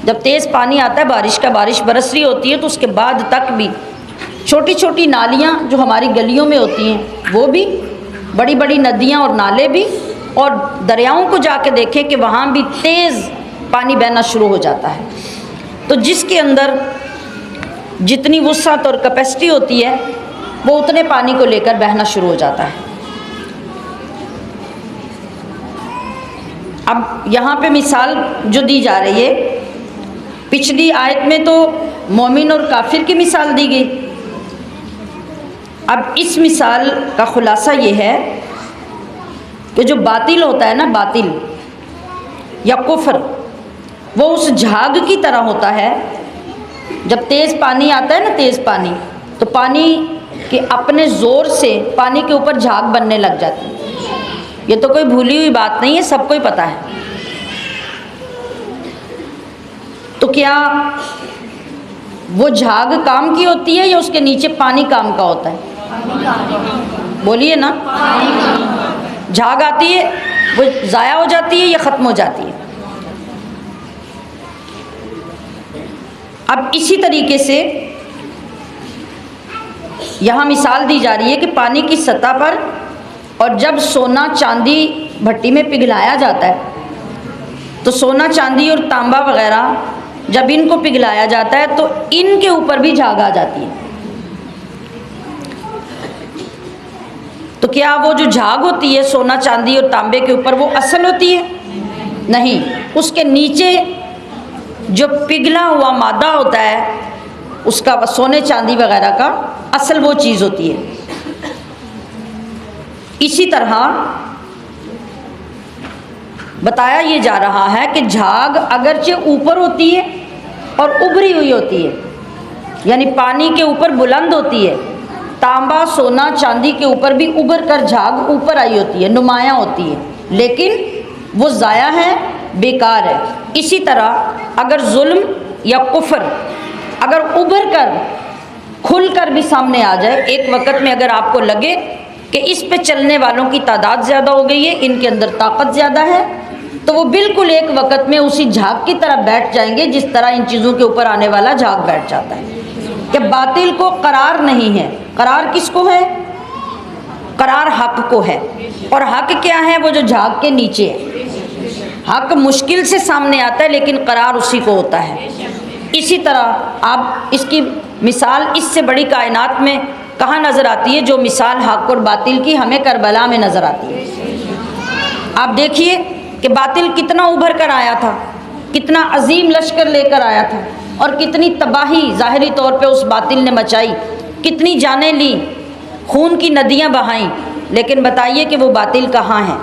जब तेज़ पानी आता है, बारिश बरस रही होती है, तो उसके बाद तक भी छोटी छोटी नालियाँ जो हमारी गलियों में होती हैं, वो भी, बड़ी बड़ी नदियाँ और नाले भी, और दरियाओं को जाके देखें कि वहाँ भी तेज़ पानी बहना शुरू हो जाता है। तो जिसके अंदर जितनी वुसात और कैपेसिटी होती है, वो उतने पानी को लेकर बहना शुरू हो जाता है। अब यहाँ पे मिसाल जो दी जा रही है, पिछली आयत में तो मोमिन और काफिर की मिसाल दी गई। अब इस मिसाल का खुलासा ये है कि जो बातिल होता है ना, बातिल, या कुफ्र, वो उस झाग की तरह होता है। जब तेज़ पानी आता है ना, तेज़ पानी, तो पानी के अपने ज़ोर से पानी के ऊपर झाग बनने लग जाती है। ये तो कोई भूली हुई बात नहीं है, सबको ही पता है। तो क्या वो झाग काम की होती है या उसके नीचे पानी काम का होता है? बोलिए ना। झाग आती है, वो ज़ाया हो जाती है या ख़त्म हो जाती है? अब इसी तरीके से यहाँ मिसाल दी जा रही है कि पानी की सतह पर, और जब सोना चांदी भट्टी में पिघलाया जाता है, तो सोना चांदी और तांबा वगैरह जब इनको पिघलाया जाता है तो इनके ऊपर भी झाग आ जाती है। तो क्या वो जो झाग होती है सोना चांदी और तांबे के ऊपर, वो असल होती है? नहीं, उसके नीचे जो पिघला हुआ मादा होता है उसका, सोने चांदी वगैरह का असल वो चीज़ होती है। इसी तरह बताया ये जा रहा है कि झाग अगरचे ऊपर होती है और उभरी हुई होती है, यानी पानी के ऊपर बुलंद होती है, तांबा सोना चांदी के ऊपर भी उभर कर झाग ऊपर आई होती है, नुमायाँ होती है, लेकिन वो ज़ाया है, बेकार है। इसी तरह अगर जुल्म या कुफ्र अगर उभर कर खुल कर भी सामने आ जाए, एक वक़्त में अगर आपको लगे कि इस पे चलने वालों की तादाद ज़्यादा हो गई है, इनके अंदर ताकत ज़्यादा है, तो वो बिल्कुल एक वक़्त में उसी झाग की तरह बैठ जाएंगे जिस तरह इन चीज़ों के ऊपर आने वाला झाग बैठ जाता है। कि बातिल को करार नहीं है। करार किसको है? करार हक को है। और हक क्या है? वो जो झाग के नीचे है। हक मुश्किल से सामने आता है लेकिन करार उसी को होता है। इसी तरह आप इसकी मिसाल इससे बड़ी कायनात में कहाँ नज़र आती है? जो मिसाल हक और बातिल की हमें करबला में नज़र आती है। आप देखिए कि बातिल कितना उभर कर आया था, कितना अजीम लश्कर लेकर आया था, और कितनी तबाही ज़ाहिरी तौर पे उस बातिल ने मचाई, कितनी जानें ली, खून की नदियाँ बहाईं। लेकिन बताइए कि वो बातिल कहाँ है?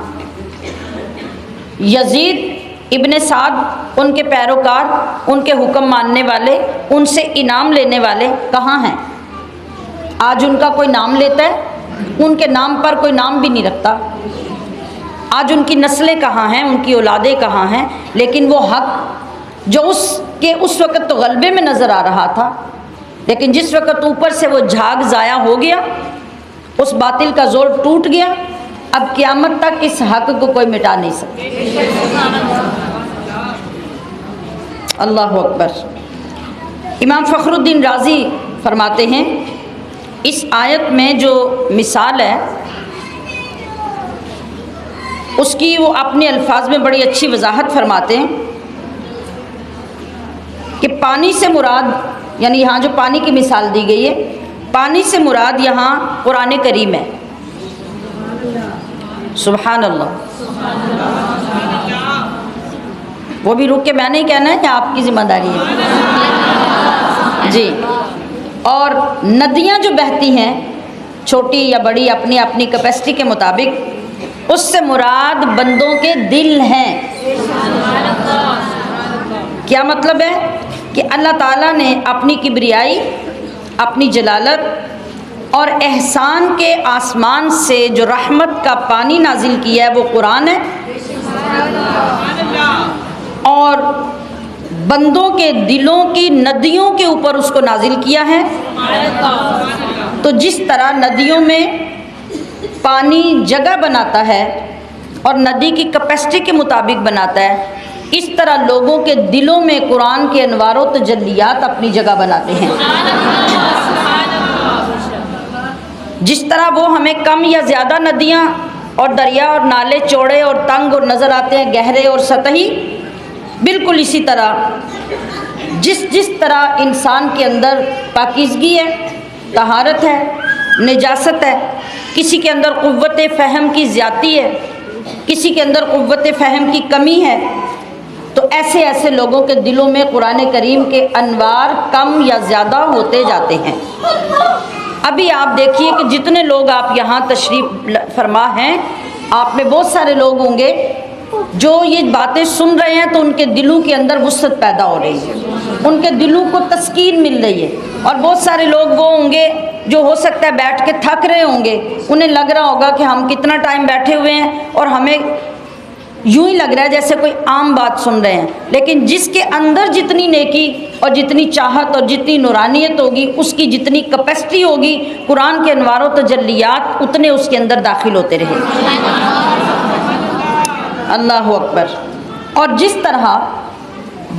यजीद इब्ने साद, उनके पैरोकार, उनके हुक्म मानने वाले, उनसे इनाम लेने वाले कहाँ हैं? आज उनका कोई नाम लेता है? उनके नाम पर कोई नाम भी नहीं रखता। आज उनकी नस्लें कहाँ हैं? उनकी औलादें कहाँ हैं? लेकिन वो हक जो उसके उस वक़्त तो गलबे में नज़र आ रहा था, लेकिन जिस वक़्त ऊपर से वो झाग ज़ाया हो गया, उस बातिल का जोर टूट गया, अब क़यामत तक इस हक को कोई मिटा नहीं सकता। अल्लाहु अकबर। इमाम फ़खरुद्दीन राज़ी फरमाते हैं, इस आयत में जो मिसाल है उसकी वो अपने अल्फाज में बड़ी अच्छी वजाहत फरमाते हैं कि पानी से मुराद, यानी यहाँ जो पानी की मिसाल दी गई है, पानी से मुराद यहाँ कुरान करीम है। सुभान अल्लाह। वो भी रुक के मैंने ही कहना है या आपकी ज़िम्मेदारी है? जी। और नदियाँ जो बहती हैं, छोटी या बड़ी, अपनी अपनी कैपेसिटी के मुताबिक, उससे मुराद बंदों के दिल हैं। क्या मतलब है? कि अल्लाह ताला ने अपनी किब्रियाई, अपनी जलालत और एहसान के आसमान से जो रहमत का पानी नाजिल किया है वो कुरान है, और बंदों के दिलों की नदियों के ऊपर उसको नाजिल किया है। तो जिस तरह नदियों में पानी जगह बनाता है और नदी की कैपेसिटी के मुताबिक बनाता है, इस तरह लोगों के दिलों में कुरान के अनवार व तजल्लियात अपनी जगह बनाते हैं। जिस तरह वो हमें कम या ज़्यादा नदियाँ और दरिया और नाले चौड़े और तंग और नज़र आते हैं, गहरे और सतही, बिल्कुल इसी तरह जिस तरह इंसान के अंदर पाकीज़गी है, तहारत है, निजासत है, किसी के अंदर क़ुव्वत फ़हम की ज़्यादती है, किसी के अंदर क़ुव्वत फ़हम की कमी है, तो ऐसे ऐसे लोगों के दिलों में कुरान करीम के अनवार कम या ज़्यादा होते जाते हैं। अभी आप देखिए कि जितने लोग आप यहाँ तशरीफ़ फरमा हैं, आप में बहुत सारे लोग होंगे जो ये बातें सुन रहे हैं तो उनके दिलों के अंदर वुसअत पैदा हो रही है, उनके दिलों को तस्कीन मिल रही है। और बहुत सारे लोग वो होंगे जो हो सकता है बैठ के थक रहे होंगे, उन्हें लग रहा होगा कि हम कितना टाइम बैठे हुए हैं और हमें यूं ही लग रहा है जैसे कोई आम बात सुन रहे हैं, लेकिन जिसके अंदर जितनी नेकी और जितनी चाहत और जितनी नूरानियत होगी, उसकी जितनी कैपेसिटी होगी, कुरान के अनवार व तजल्लियात उतने उसके अंदर दाखिल होते रहे। अल्लाह अकबर। और जिस तरह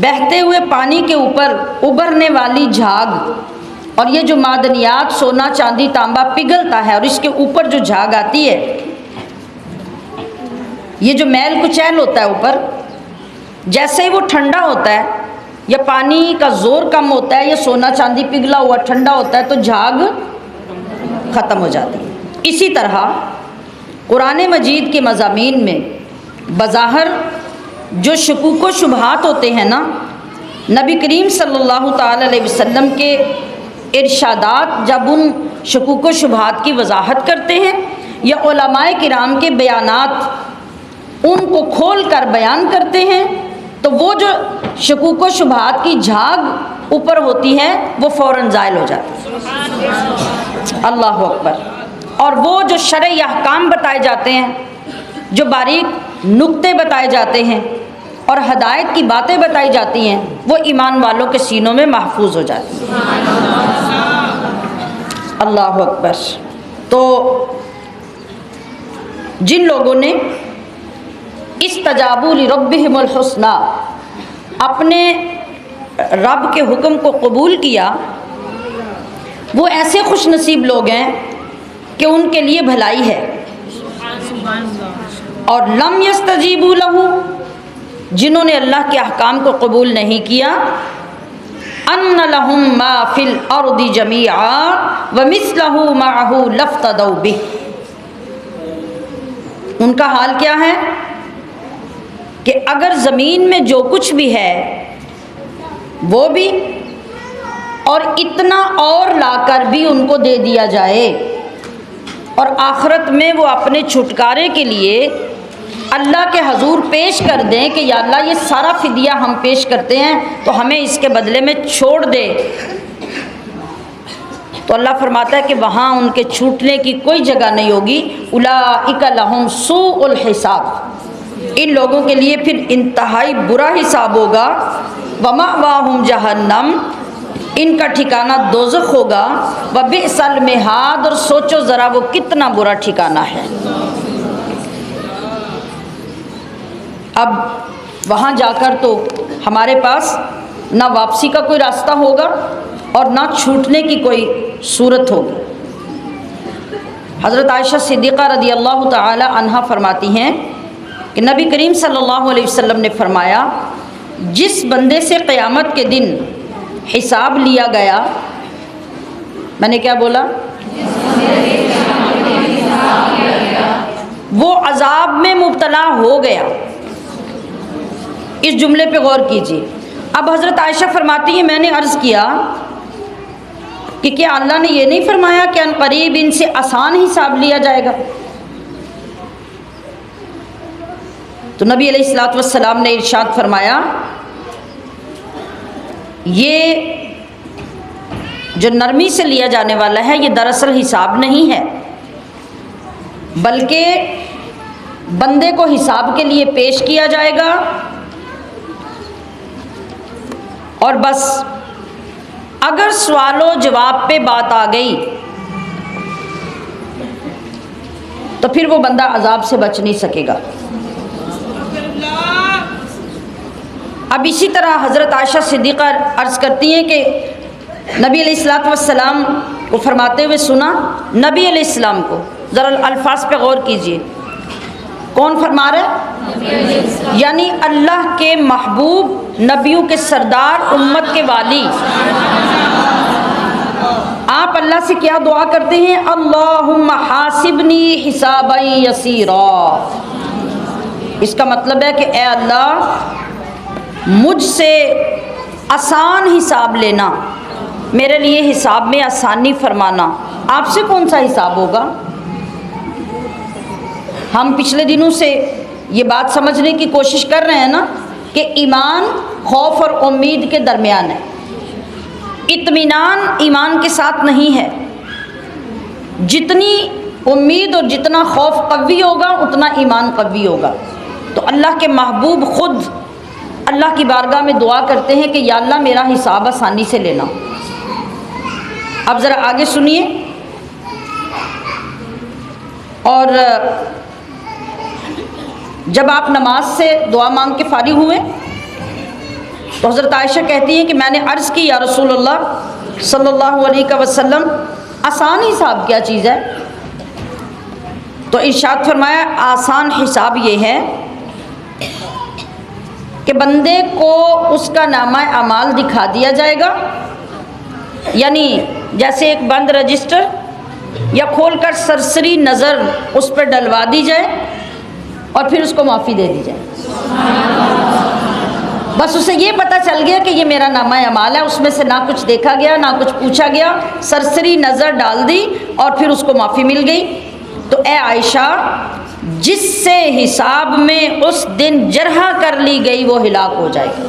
बहते हुए पानी के ऊपर उभरने वाली झाग और ये जो मादनियात सोना चांदी तांबा पिघलता है और इसके ऊपर जो झाग आती है, ये जो मैल कुचैल होता है ऊपर, जैसे ही वो ठंडा होता है या पानी का ज़ोर कम होता है या सोना चांदी पिघला हुआ ठंडा होता है तो झाग ख़त्म हो जाती है। इसी तरह कुरान मजीद के मज़ामीन में बज़ाहिर जो शुकूक व शुबहात होते हैं ना, नबी करीम सल्लल्लाहु ताला अलैहि वसल्लम के इरशादात जब उन शुकूक व शुबहात की वजाहत करते हैं या उलमाए किराम के बयानात उनको खोल कर बयान करते हैं, तो वो जो शुकूक व शुबहात की झाग ऊपर होती है वो फ़ौरन ज़ायल हो जाती है। अल्लाह अकबर। और वो जो शरई अहकाम बताए जाते हैं, जो बारीक नुक्ते बताए जाते हैं और हदायत की बातें बताई जाती हैं, वो ईमान वालों के सीनों में महफूज हो जाती हैं। अल्लाह अकबर। तो जिन लोगों ने इस्तजाबू लिरब्बिहिमुल हुस्ना, अपने रब के हुक्म को कबूल किया, वो ऐसे खुश नसीब लोग हैं कि उनके लिए भलाई है। और लम यस्तजीबू लहू, जिन्होंने अल्लाह के अहकाम को कबूल नहीं किया, अन्न लहुम मा फिल अर्दि जमीआ व मिस्लहु माअहु लफ्तदौ बिह। उनका हाल क्या है कि अगर ज़मीन में जो कुछ भी है वो भी और इतना और लाकर भी उनको दे दिया जाए और आखिरत में वो अपने छुटकारे के लिए अल्लाह के हजूर पेश कर दें कि या अल्लाह ये सारा फिदिया हम पेश करते हैं तो हमें इसके बदले में छोड़ दे, तो अल्लाह फरमाता है कि वहाँ उनके छूटने की कोई जगह नहीं होगी। उलाइका लहुम सूउल हिसाब, इन लोगों के लिए फिर इंतहाई बुरा हिसाब होगा। वमावाहुम जहन्नम, इनका ठिकाना दोज़ख होगा। व बिअसल मिहाद, और सोचो ज़रा वो कितना बुरा ठिकाना है। अब वहाँ जाकर तो हमारे पास ना वापसी का कोई रास्ता होगा और ना छूटने की कोई सूरत होगी। हज़रत आयशा सिद्दीक़ा रज़ी अल्लाह ताला अन्हा फरमाती हैं कि नबी करीम सल्लल्लाहु अलैहि वसल्लम ने फरमाया, जिस बंदे से क़यामत के दिन हिसाब लिया गया, मैंने क्या बोला, वो अजाब में मुब्तला हो गया। इस जुमले पे गौर कीजिए। अब हज़रत आयशा फरमाती है, मैंने अर्ज़ किया कि क्या अल्लाह ने ये नहीं फरमाया कि अनकरीब इनसे आसान हिसाब लिया जाएगा? तो नबी अलैहिस्सलातु वस्सलाम ने इरशाद फरमाया, ये जो नरमी से लिया जाने वाला है ये दरअसल हिसाब नहीं है, बल्कि बंदे को हिसाब के लिए पेश किया जाएगा और बस अगर सवालो जवाब पे बात आ गई तो फिर वो बंदा अजाब से बच नहीं सकेगा। अब इसी तरह हज़रत आयशा सिद्दीक़ा अर्ज़ करती हैं कि नबी अलैहिस्सलातु वस्सलाम को फरमाते हुए सुना, नबी अलैहिस्सलाम को, ज़रा अल्फाज पे गौर कीजिए, कौन फरमा रहे? यानी अल्लाह के महबूब, नबियों के सरदार, उम्मत के वाली। आप अल्लाह से क्या दुआ करते हैं? अल्लाहुम्मा हासिबनी हिसाबन यसीरा। इसका मतलब है कि ए अल्लाह, मुझसे आसान हिसाब लेना, मेरे लिए हिसाब में आसानी फरमाना। आपसे कौन सा हिसाब होगा? हम पिछले दिनों से ये बात समझने की कोशिश कर रहे हैं ना कि ईमान खौफ और उम्मीद के दरमियान है। इत्मीनान ईमान के साथ नहीं है। जितनी उम्मीद और जितना खौफ कवी होगा उतना ईमान कवी होगा। तो अल्लाह के महबूब खुद अल्लाह की बारगाह में दुआ करते हैं कि या अल्लाह मेरा हिसाब आसानी से लेना। अब ज़रा आगे सुनिए। और जब आप नमाज से दुआ मांग के फारिग हुए तो हज़रत आयशा कहती हैं कि मैंने अर्ज़ की या रसूलुल्लाह सल्लल्लाहु अलैहि वसल्लम आसान हिसाब क्या चीज़ है? तो इरशाद फरमाया आसान हिसाब ये है कि बंदे को उसका नामा अमाल दिखा दिया जाएगा, यानी जैसे एक बंद रजिस्टर या खोलकर सरसरी नज़र उस पर डलवा दी जाए और फिर उसको माफ़ी दे दी जाए। बस उसे ये पता चल गया कि ये मेरा नामा अमाल है, उसमें से ना कुछ देखा गया ना कुछ पूछा गया, सरसरी नज़र डाल दी और फिर उसको माफ़ी मिल गई। तो ए आयशा, जिससे हिसाब में उस दिन जरहा कर ली गई वो हिलाक हो जाएगी।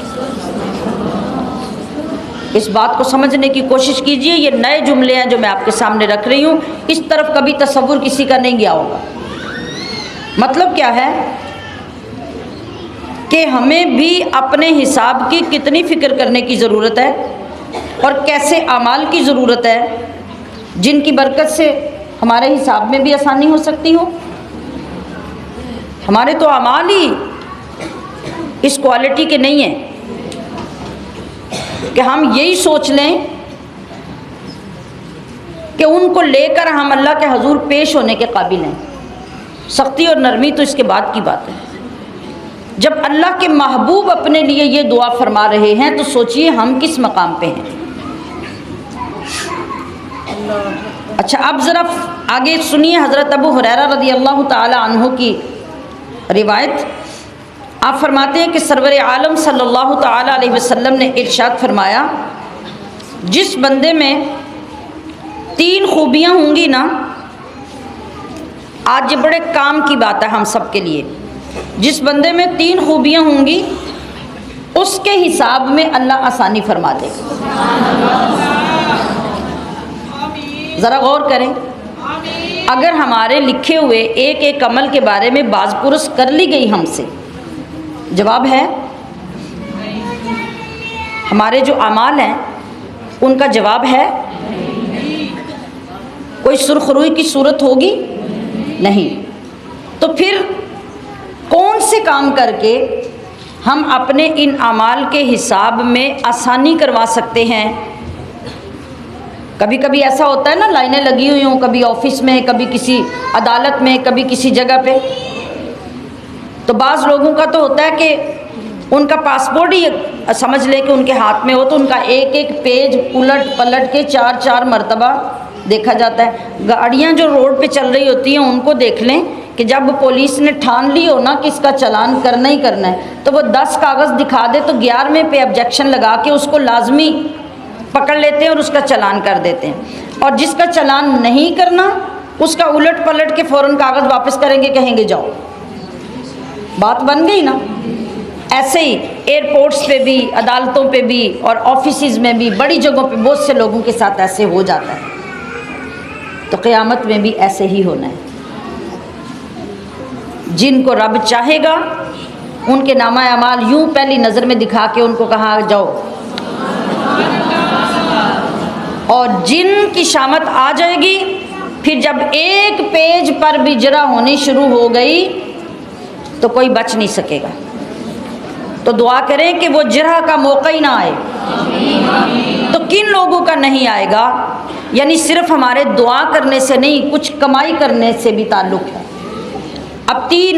इस बात को समझने की कोशिश कीजिए। ये नए जुमले हैं जो मैं आपके सामने रख रही हूँ, इस तरफ कभी तसव्वुर किसी का नहीं गया होगा। मतलब क्या है कि हमें भी अपने हिसाब की कितनी फ़िक्र करने की ज़रूरत है और कैसे अमाल की ज़रूरत है जिनकी बरकत से हमारे हिसाब में भी आसानी हो सकती हो। हमारे तो अमाल ही इस क्वालिटी के नहीं हैं कि हम यही सोच लें कि उनको लेकर हम अल्लाह के हजूर पेश होने के काबिल हैं। सख्ती और नरमी तो इसके बाद की बात है। जब अल्लाह के महबूब अपने लिए ये दुआ फरमा रहे हैं तो सोचिए हम किस मकाम पे हैं। अच्छा, अब ज़रा आगे सुनिए हज़रत अबू हुरैरा रज़ी अल्लाह ताला अन्हु की रिवायत। आप फरमाते हैं कि सरवर आलम सल्लल्लाहु ताला अलैहि वसल्लम ने इरशाद फरमाया, जिस बंदे में 3 खूबियाँ होंगी ना, आज ये बड़े काम की बात है हम सब के लिए, जिस बंदे में 3 खूबियाँ होंगी उसके हिसाब में अल्लाह आसानी फरमा देगा। ज़रा गौर करें, अगर हमारे लिखे हुए एक एक अमल के बारे में बाज़ पुरस कर ली गई हमसे, जवाब है हमारे जो अमाल हैं उनका जवाब है कोई सुरखरुई की सूरत होगी नहीं। तो फिर कौन से काम करके हम अपने इन अमाल के हिसाब में आसानी करवा सकते हैं? कभी कभी ऐसा होता है ना, लाइनें लगी हुई हों, कभी ऑफिस में, कभी किसी अदालत में, कभी किसी जगह पे। तो बाज़ लोगों का तो होता है कि उनका पासपोर्ट ही समझ ले कि उनके हाथ में हो तो उनका एक एक पेज उलट पलट के 4-4 मरतबा देखा जाता है। गाड़ियाँ जो रोड पे चल रही होती हैं उनको देख लें कि जब पुलिस ने ठान ली हो ना कि इसका चालान करना ही करना है, तो वो 10 कागज़ दिखा दे तो 11वें पे ऑब्जेक्शन लगा के उसको लाजमी पकड़ लेते हैं और उसका चालान कर देते हैं। और जिसका चालान नहीं करना उसका उलट पलट के फ़ौरन कागज़ वापस करेंगे, कहेंगे जाओ। बात बन गई ना। ऐसे ही एयरपोर्ट्स पे भी, अदालतों पे भी और ऑफिसेज़ में भी, बड़ी जगहों पे बहुत से लोगों के साथ ऐसे हो जाता है। तो क़यामत में भी ऐसे ही होना है। जिनको रब चाहेगा उनके नामा अमाल यूं पहली नज़र में दिखा के उनको कहा जाओ, और जिन की शामत आ जाएगी फिर जब एक पेज पर भी जरा होनी शुरू हो गई तो कोई बच नहीं सकेगा। तो दुआ करें कि वो जरा का मौका ही ना आए। तो किन लोगों का नहीं आएगा? यानी सिर्फ हमारे दुआ करने से नहीं, कुछ कमाई करने से भी ताल्लुक़ है। अब 3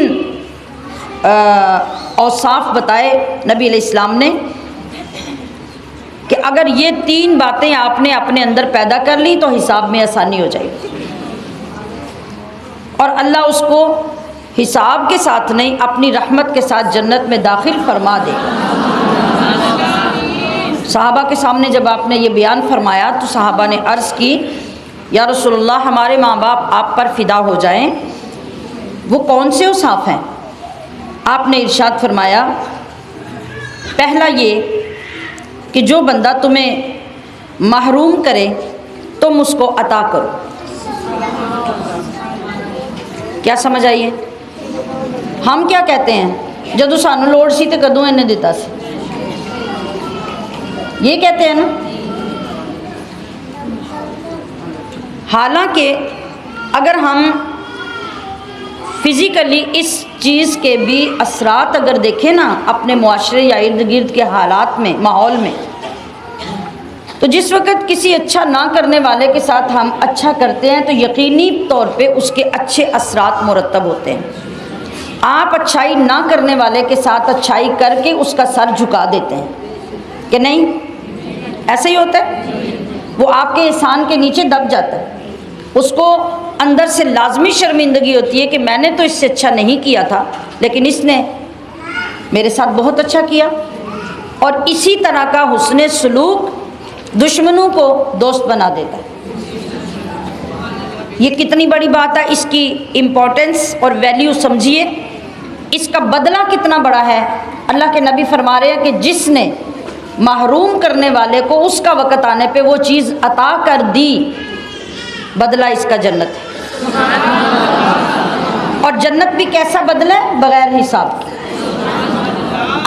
औसाफ बताए नबी अलैहिस्सलाम ने कि अगर ये 3 बातें आपने अपने अंदर पैदा कर ली तो हिसाब में आसानी हो जाएगी और अल्लाह उसको हिसाब के साथ नहीं अपनी रहमत के साथ जन्नत में दाखिल फरमा देगा। सहाबा के सामने जब आपने ये बयान फरमाया तो सहाबा ने अर्ज़ की, या रसूलुल्लाह, हमारे माँ बाप आप पर फ़िदा हो जाएं, वो कौन से औसाफ हैं? आपने इरशाद फरमाया, पहला ये कि जो बंदा तुम्हें महरूम करे तुम उसको अता करो। क्या समझ आई है? हम क्या कहते हैं, जदों सानू लोड़ सी ते कदों इन्हें दिता सी, ये कहते हैं ना। हालांकि अगर हम फिज़िकली इस चीज़ के भी असरात अगर देखें ना अपने मुआशरे या इर्द गिर्द के हालात में, माहौल में, तो जिस वक़्त किसी अच्छा ना करने वाले के साथ हम अच्छा करते हैं तो यकीनी तौर पे उसके अच्छे असरात मुरतब होते हैं। आप अच्छाई ना करने वाले के साथ अच्छाई करके उसका सर झुका देते हैं कि नहीं, ऐसे ही होता है। वो आपके एहसान के नीचे दब जाता है, उसको अंदर से लाजमी शर्मिंदगी होती है कि मैंने तो इससे अच्छा नहीं किया था लेकिन इसने मेरे साथ बहुत अच्छा किया। और इसी तरह का हुस्ने सलूक दुश्मनों को दोस्त बना देता है। ये कितनी बड़ी बात है, इसकी इम्पोर्टेंस और वैल्यू समझिए, इसका बदला कितना बड़ा है। अल्लाह के नबी फरमा रहे हैं कि जिसने महरूम करने वाले को उसका वक़्त आने पे वो चीज़ अता कर दी, बदला इसका जन्नत है। और जन्नत भी कैसा बदला है? बग़ैर हिसाब के।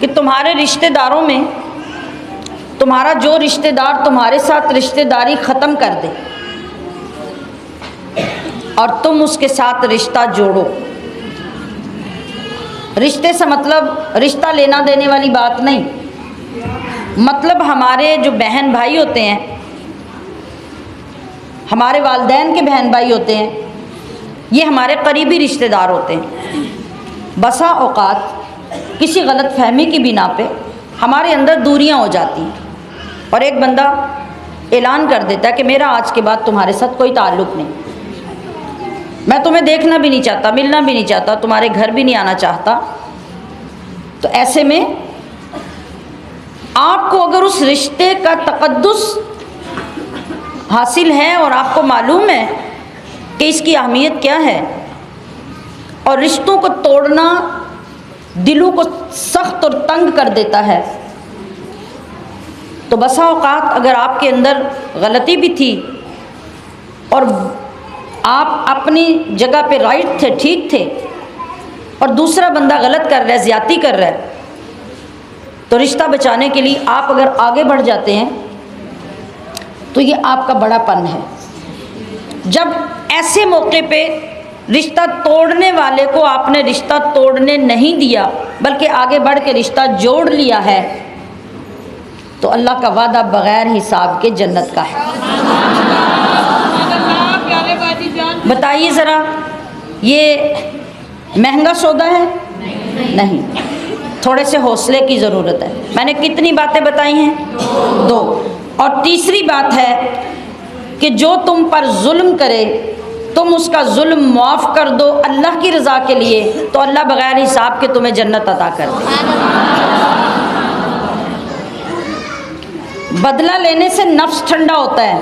कि तुम्हारे रिश्तेदारों में तुम्हारा जो रिश्तेदार तुम्हारे साथ रिश्तेदारी ख़त्म कर दे और तुम उसके साथ रिश्ता जोड़ो। रिश्ते से मतलब रिश्ता लेना देने वाली बात नहीं, मतलब हमारे जो बहन भाई होते हैं, हमारे वालिदैन के बहन भाई होते हैं, ये हमारे करीबी रिश्तेदार होते हैं। बसा औक़ात किसी गलत फहमी की बिना पे हमारे अंदर दूरियां हो जाती हैं और एक बंदा ऐलान कर देता है कि मेरा आज के बाद तुम्हारे साथ कोई ताल्लुक़ नहीं, मैं तुम्हें देखना भी नहीं चाहता, मिलना भी नहीं चाहता, तुम्हारे घर भी नहीं आना चाहता। तो ऐसे में आपको अगर उस रिश्ते का तक़द्दुस हासिल है और आपको मालूम है कि इसकी अहमियत क्या है और रिश्तों को तोड़ना दिलों को सख्त और तंग कर देता है, तो बसा औक़ात अगर आपके अंदर गलती भी थी और आप अपनी जगह पे राइट थे, ठीक थे, और दूसरा बंदा गलत कर रहा है, ज़्यादती कर रहा है, तो रिश्ता बचाने के लिए आप अगर आगे बढ़ जाते हैं तो ये आपका बड़ापन है। जब ऐसे मौके पे रिश्ता तोड़ने वाले को आपने रिश्ता तोड़ने नहीं दिया बल्कि आगे बढ़ के रिश्ता जोड़ लिया है, तो अल्लाह का वादा बग़ैर हिसाब के जन्नत का है। बताइए ज़रा, ये महंगा सौदा है? नहीं, थोड़े से हौसले की ज़रूरत है। मैंने कितनी बातें बताई हैं? 2। और तीसरी बात है कि जो तुम पर जुल्म करे तुम उसका जुल्म माफ़ कर दो अल्लाह की रज़ा के लिए, तो अल्लाह बग़ैर हिसाब के तुम्हें जन्नत अता कर दे। बदला लेने से नफ्स ठंडा होता है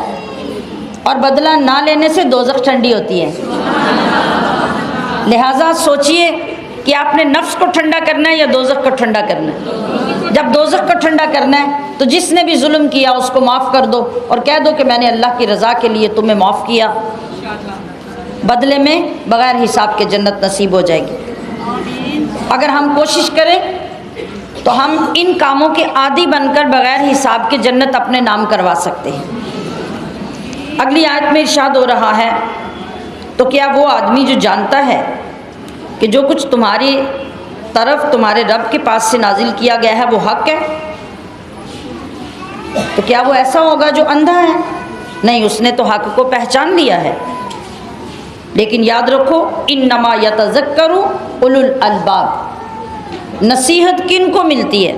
और बदला ना लेने से दोज़ख ठंडी होती है। लिहाजा सोचिए कि आपने नफ्स को ठंडा करना है या दोज़ख को ठंडा करना है। जब दोज़ख को ठंडा करना है तो जिसने भी जुल्म किया उसको माफ़ कर दो और कह दो कि मैंने अल्लाह की रज़ा के लिए तुम्हें माफ़ किया, बदले में बग़ैर हिसाब के जन्नत नसीब हो जाएगी। अगर हम कोशिश करें तो हम इन कामों के आदी बनकर बग़ैर हिसाब के जन्नत अपने नाम करवा सकते हैं। अगली आयत में इरशाद हो रहा है, तो क्या वो आदमी जो जानता है कि जो कुछ तुम्हारी तरफ तुम्हारे रब के पास से नाजिल किया गया है वो हक़ है, तो क्या वो ऐसा होगा जो अंधा है? नहीं, उसने तो हक़ को पहचान लिया है। लेकिन याद रखो, इन्नमा यतज़क्करु उलुल अलबाब। नसीहत किन को मिलती है?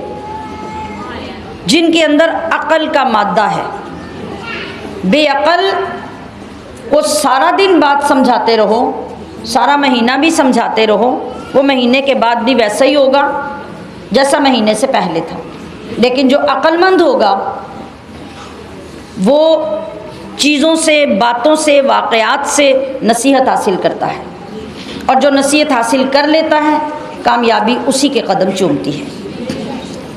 जिनके अंदर अक़ल का मादा है। बेअक़ल को सारा दिन बात समझाते रहो, सारा महीना भी समझाते रहो, वो महीने के बाद भी वैसा ही होगा जैसा महीने से पहले था। लेकिन जो अक़लमंद होगा वो चीज़ों से, बातों से, वाक़यात से नसीहत हासिल करता है, और जो नसीहत हासिल कर लेता है कामयाबी उसी के कदम चूमती है।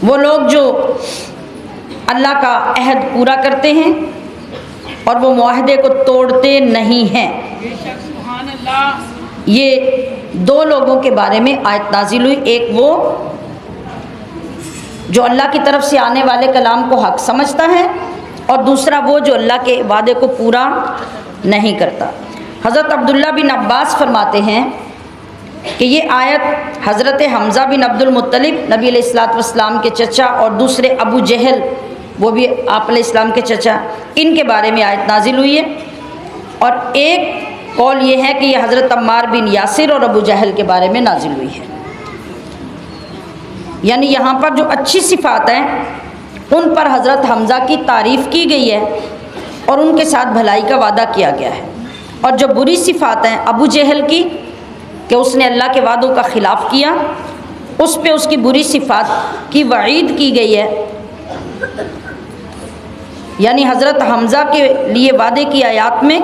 वो लोग जो अल्लाह का अहद पूरा करते हैं और वो मुआहदे को तोड़ते नहीं हैं, ये दो लोगों के बारे में आयत नाजिल हुई। एक वो जो अल्लाह की तरफ से आने वाले कलाम को हक समझता है, और दूसरा वो जो अल्लाह के वादे को पूरा नहीं करता। हज़रत अब्दुल्ला बिन अब्बास फरमाते हैं कि ये आयत हज़रत हमज़ा बिन अब्दुल मुत्तलिब नबी अलैहिस्सलातु वस्सलाम के चचा और दूसरे अबू जहल वो भी आप अलैहिस्सलाम के चचा, इनके बारे में आयत नाजिल हुई है। और एक कौल ये है कि यह हज़रत अम्मार बिन यासिर और अबू जहल के बारे में नाजिल हुई है। यानी यहाँ पर जो अच्छी सिफ़ात हैं उन पर हज़रत हमज़ा की तारीफ़ की गई है और उनके साथ भलाई का वादा किया गया है, और जो बुरी सिफ़ात हैं अबू जहल की कि उसने अल्लाह के वादों का ख़िलाफ़ किया, उस पे उसकी बुरी सिफ़ात की वईद की गई है। यानी हज़रत हमज़ा के लिए वादे की आयत में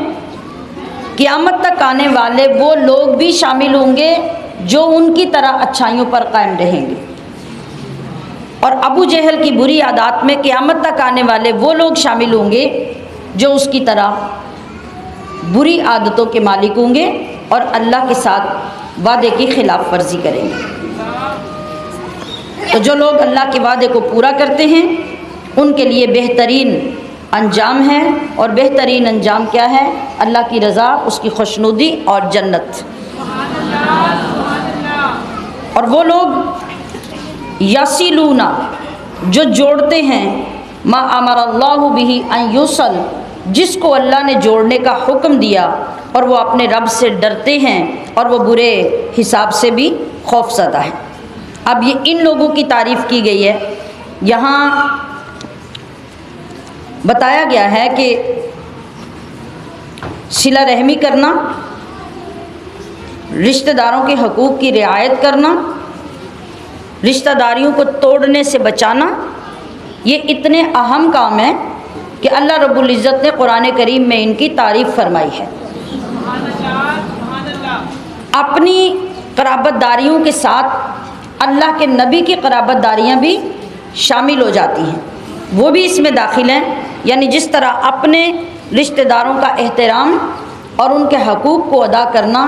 क़यामत तक आने वाले वो लोग भी शामिल होंगे जो उनकी तरह अच्छाइयों पर कायम रहेंगे, और अबू जहल की बुरी आदत में क़यामत तक आने वाले वो लोग शामिल होंगे जो उसकी तरह बुरी आदतों के मालिक होंगे और अल्लाह के साथ वादे की खिलाफ वर्जी करेंगे। तो जो लोग अल्लाह के वादे को पूरा करते हैं उनके लिए बेहतरीन अंजाम है, और बेहतरीन अंजाम क्या है? अल्लाह की रज़ा, उसकी खुशनुदी और जन्नत। और वो लोग यसिलूना जो जोड़ते हैं मा अमरल्लाहु बिही अन युसल, जिसको अल्लाह ने जोड़ने का हुक्म दिया, और वो अपने रब से डरते हैं और वो बुरे हिसाब से भी खौफज़दा है। अब ये इन लोगों की तारीफ़ की गई है। यहाँ बताया गया है कि सिला रहमी करना, रिश्तेदारों के हकूक़ की रियायत करना, रिश्तेदारियों को तोड़ने से बचाना, ये इतने अहम काम हैं कि अल्लाह रब्बुल इज़्ज़त ने कुरान करीम में इनकी तारीफ़ फरमाई है। अपनी क़राबतदारियों के साथ अल्लाह के नबी की क़राबतदारियाँ भी शामिल हो जाती हैं, वो भी इसमें दाखिल हैं। यानी जिस तरह अपने रिश्तेदारों का एहतराम और उनके हकूक़ को अदा करना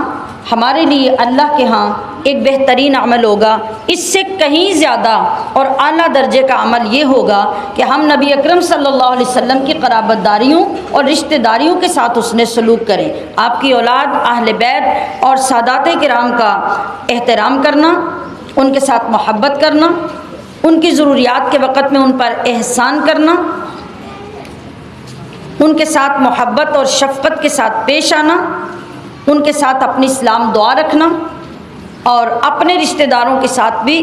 हमारे लिए अल्लाह के यहाँ एक बेहतरीन अमल होगा, इससे कहीं ज़्यादा और आला दर्जे का अमल ये होगा कि हम नबी अकरम सल्लल्लाहु अलैहि वसल्लम की क़राबतदारियों और रिश्तेदारियों के साथ उसने सलूक करें। आपकी औलाद, अहले बैत और सादाते किराम का एहतराम करना, उनके साथ मोहब्बत करना, उनकी ज़रूरियात के वक़्त में उन पर एहसान करना, उनके साथ मोहब्बत और शफ़क़त के साथ पेश आना, उनके साथ अपनी इस्लाम दुआ रखना, और अपने रिश्तेदारों के साथ भी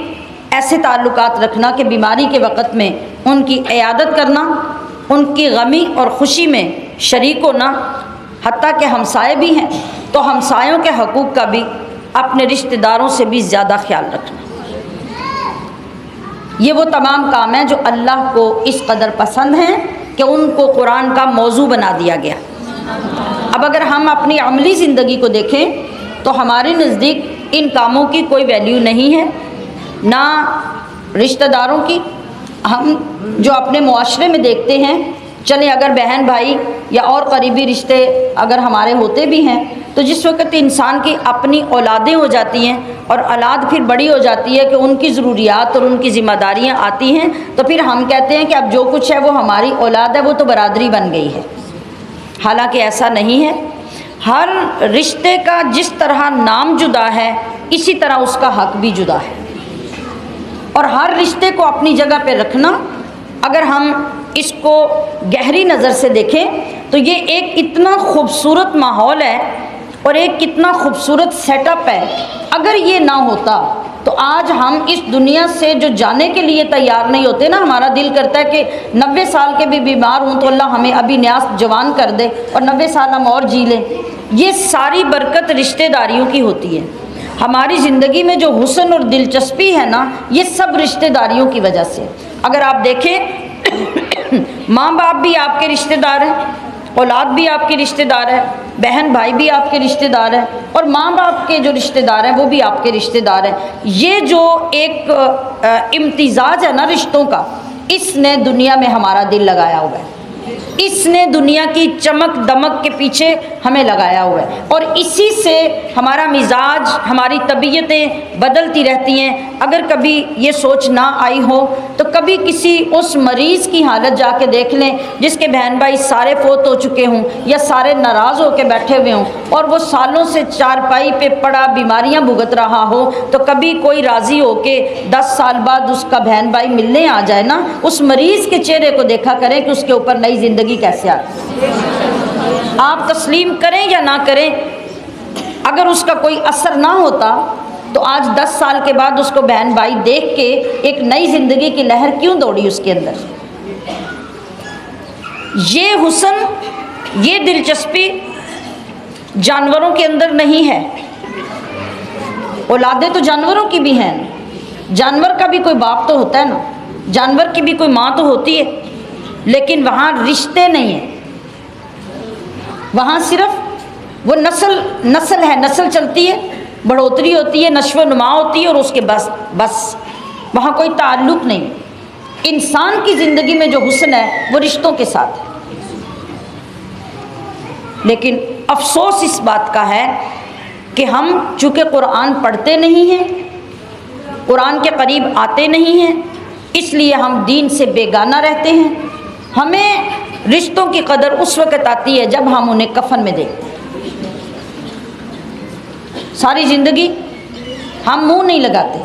ऐसे ताल्लुकात रखना कि बीमारी के वक़्त में उनकी इयादत करना, उनकी गमी और ख़ुशी में शरीक होना। हत्ता कि हमसाए भी हैं तो हमसायों के हकूक़ का भी अपने रिश्तेदारों से भी ज़्यादा ख्याल रखना। ये वो तमाम काम हैं जो अल्लाह को इस कदर पसंद हैं कि उनको कुरान का मौजू बना दिया गया। अब अगर हम अपनी अमली ज़िंदगी को देखें तो हमारे नज़दीक इन कामों की कोई वैल्यू नहीं है, ना रिश्तेदारों की। हम जो अपने मुआशरे में देखते हैं, चले अगर बहन भाई या और करीबी रिश्ते अगर हमारे होते भी हैं, तो जिस वक्त इंसान की अपनी औलादें हो जाती हैं और औलाद फिर बड़ी हो जाती है कि उनकी ज़रूरियात और उनकी ज़िम्मेदारियाँ आती हैं, तो फिर हम कहते हैं कि अब जो कुछ है वो हमारी औलाद है, वो तो बरादरी बन गई है। हालांकि ऐसा नहीं है। हर रिश्ते का जिस तरह नाम जुदा है, इसी तरह उसका हक भी जुदा है, और हर रिश्ते को अपनी जगह पे रखना, अगर हम इसको गहरी नज़र से देखें तो ये एक इतना खूबसूरत माहौल है और एक कितना खूबसूरत सेटअप है। अगर ये ना होता तो आज हम इस दुनिया से जो जाने के लिए तैयार नहीं होते ना, हमारा दिल करता है कि 90 साल के भी बीमार हूँ तो अल्लाह हमें अभी न्यास जवान कर दे और 90 साल हम और जी लें। ये सारी बरकत रिश्तेदारियों की होती है। हमारी ज़िंदगी में जो हुस्न और दिलचस्पी है ना, ये सब रिश्तेदारियों की वजह से। अगर आप देखें माँ बाप भी आपके रिश्तेदार हैं, औलाद भी आपकी रिश्तेदार है, बहन भाई भी आपके रिश्तेदार हैं, और माँ बाप के जो रिश्तेदार हैं वो भी आपके रिश्तेदार हैं। ये जो एक इम्तिजाज है ना रिश्तों का, इसने दुनिया में हमारा दिल लगाया हुआ है, इसने दुनिया की चमक दमक के पीछे हमें लगाया हुआ है, और इसी से हमारा मिजाज, हमारी तबीयतें बदलती रहती हैं। अगर कभी ये सोच ना आई हो तो कभी किसी उस मरीज़ की हालत जाके देख लें जिसके बहन भाई सारे फोत हो चुके हों या सारे नाराज़ होकर बैठे हुए हों, और वो सालों से चारपाई पे पड़ा बीमारियां भुगत रहा हो, तो कभी कोई राज़ी होके 10 साल बाद उसका बहन भाई मिलने आ जाए ना, उस मरीज़ के चेहरे को देखा करें कि उसके ऊपर नई ज़िंदगी कैसे आती। आप तस्लीम करें या ना करें, अगर उसका कोई असर ना होता तो आज 10 साल के बाद उसको बहन भाई देख के एक नई ज़िंदगी की लहर क्यों दौड़ी उसके अंदर। ये हुस्न, ये दिलचस्पी जानवरों के अंदर नहीं है। औलादें तो जानवरों की भी हैं, जानवर का भी कोई बाप तो होता है ना, जानवर की भी कोई माँ तो होती है, लेकिन वहाँ रिश्ते नहीं हैं, वहाँ सिर्फ वो नस्ल है, नस्ल चलती है, बढ़ोतरी होती है, नश्व नुमा होती है, और उसके बस वहाँ कोई ताल्लुक़ नहीं। इंसान की ज़िंदगी में जो हुस्न है वो रिश्तों के साथ है। लेकिन अफसोस इस बात का है कि हम चूँकि कुरान पढ़ते नहीं हैं, कुरान के करीब आते नहीं हैं, इसलिए हम दीन से बेगाना रहते हैं। हमें रिश्तों की कदर उस वक़्त आती है जब हम उन्हें कफन में देखते हैं। सारी ज़िंदगी हम मुंह नहीं लगाते,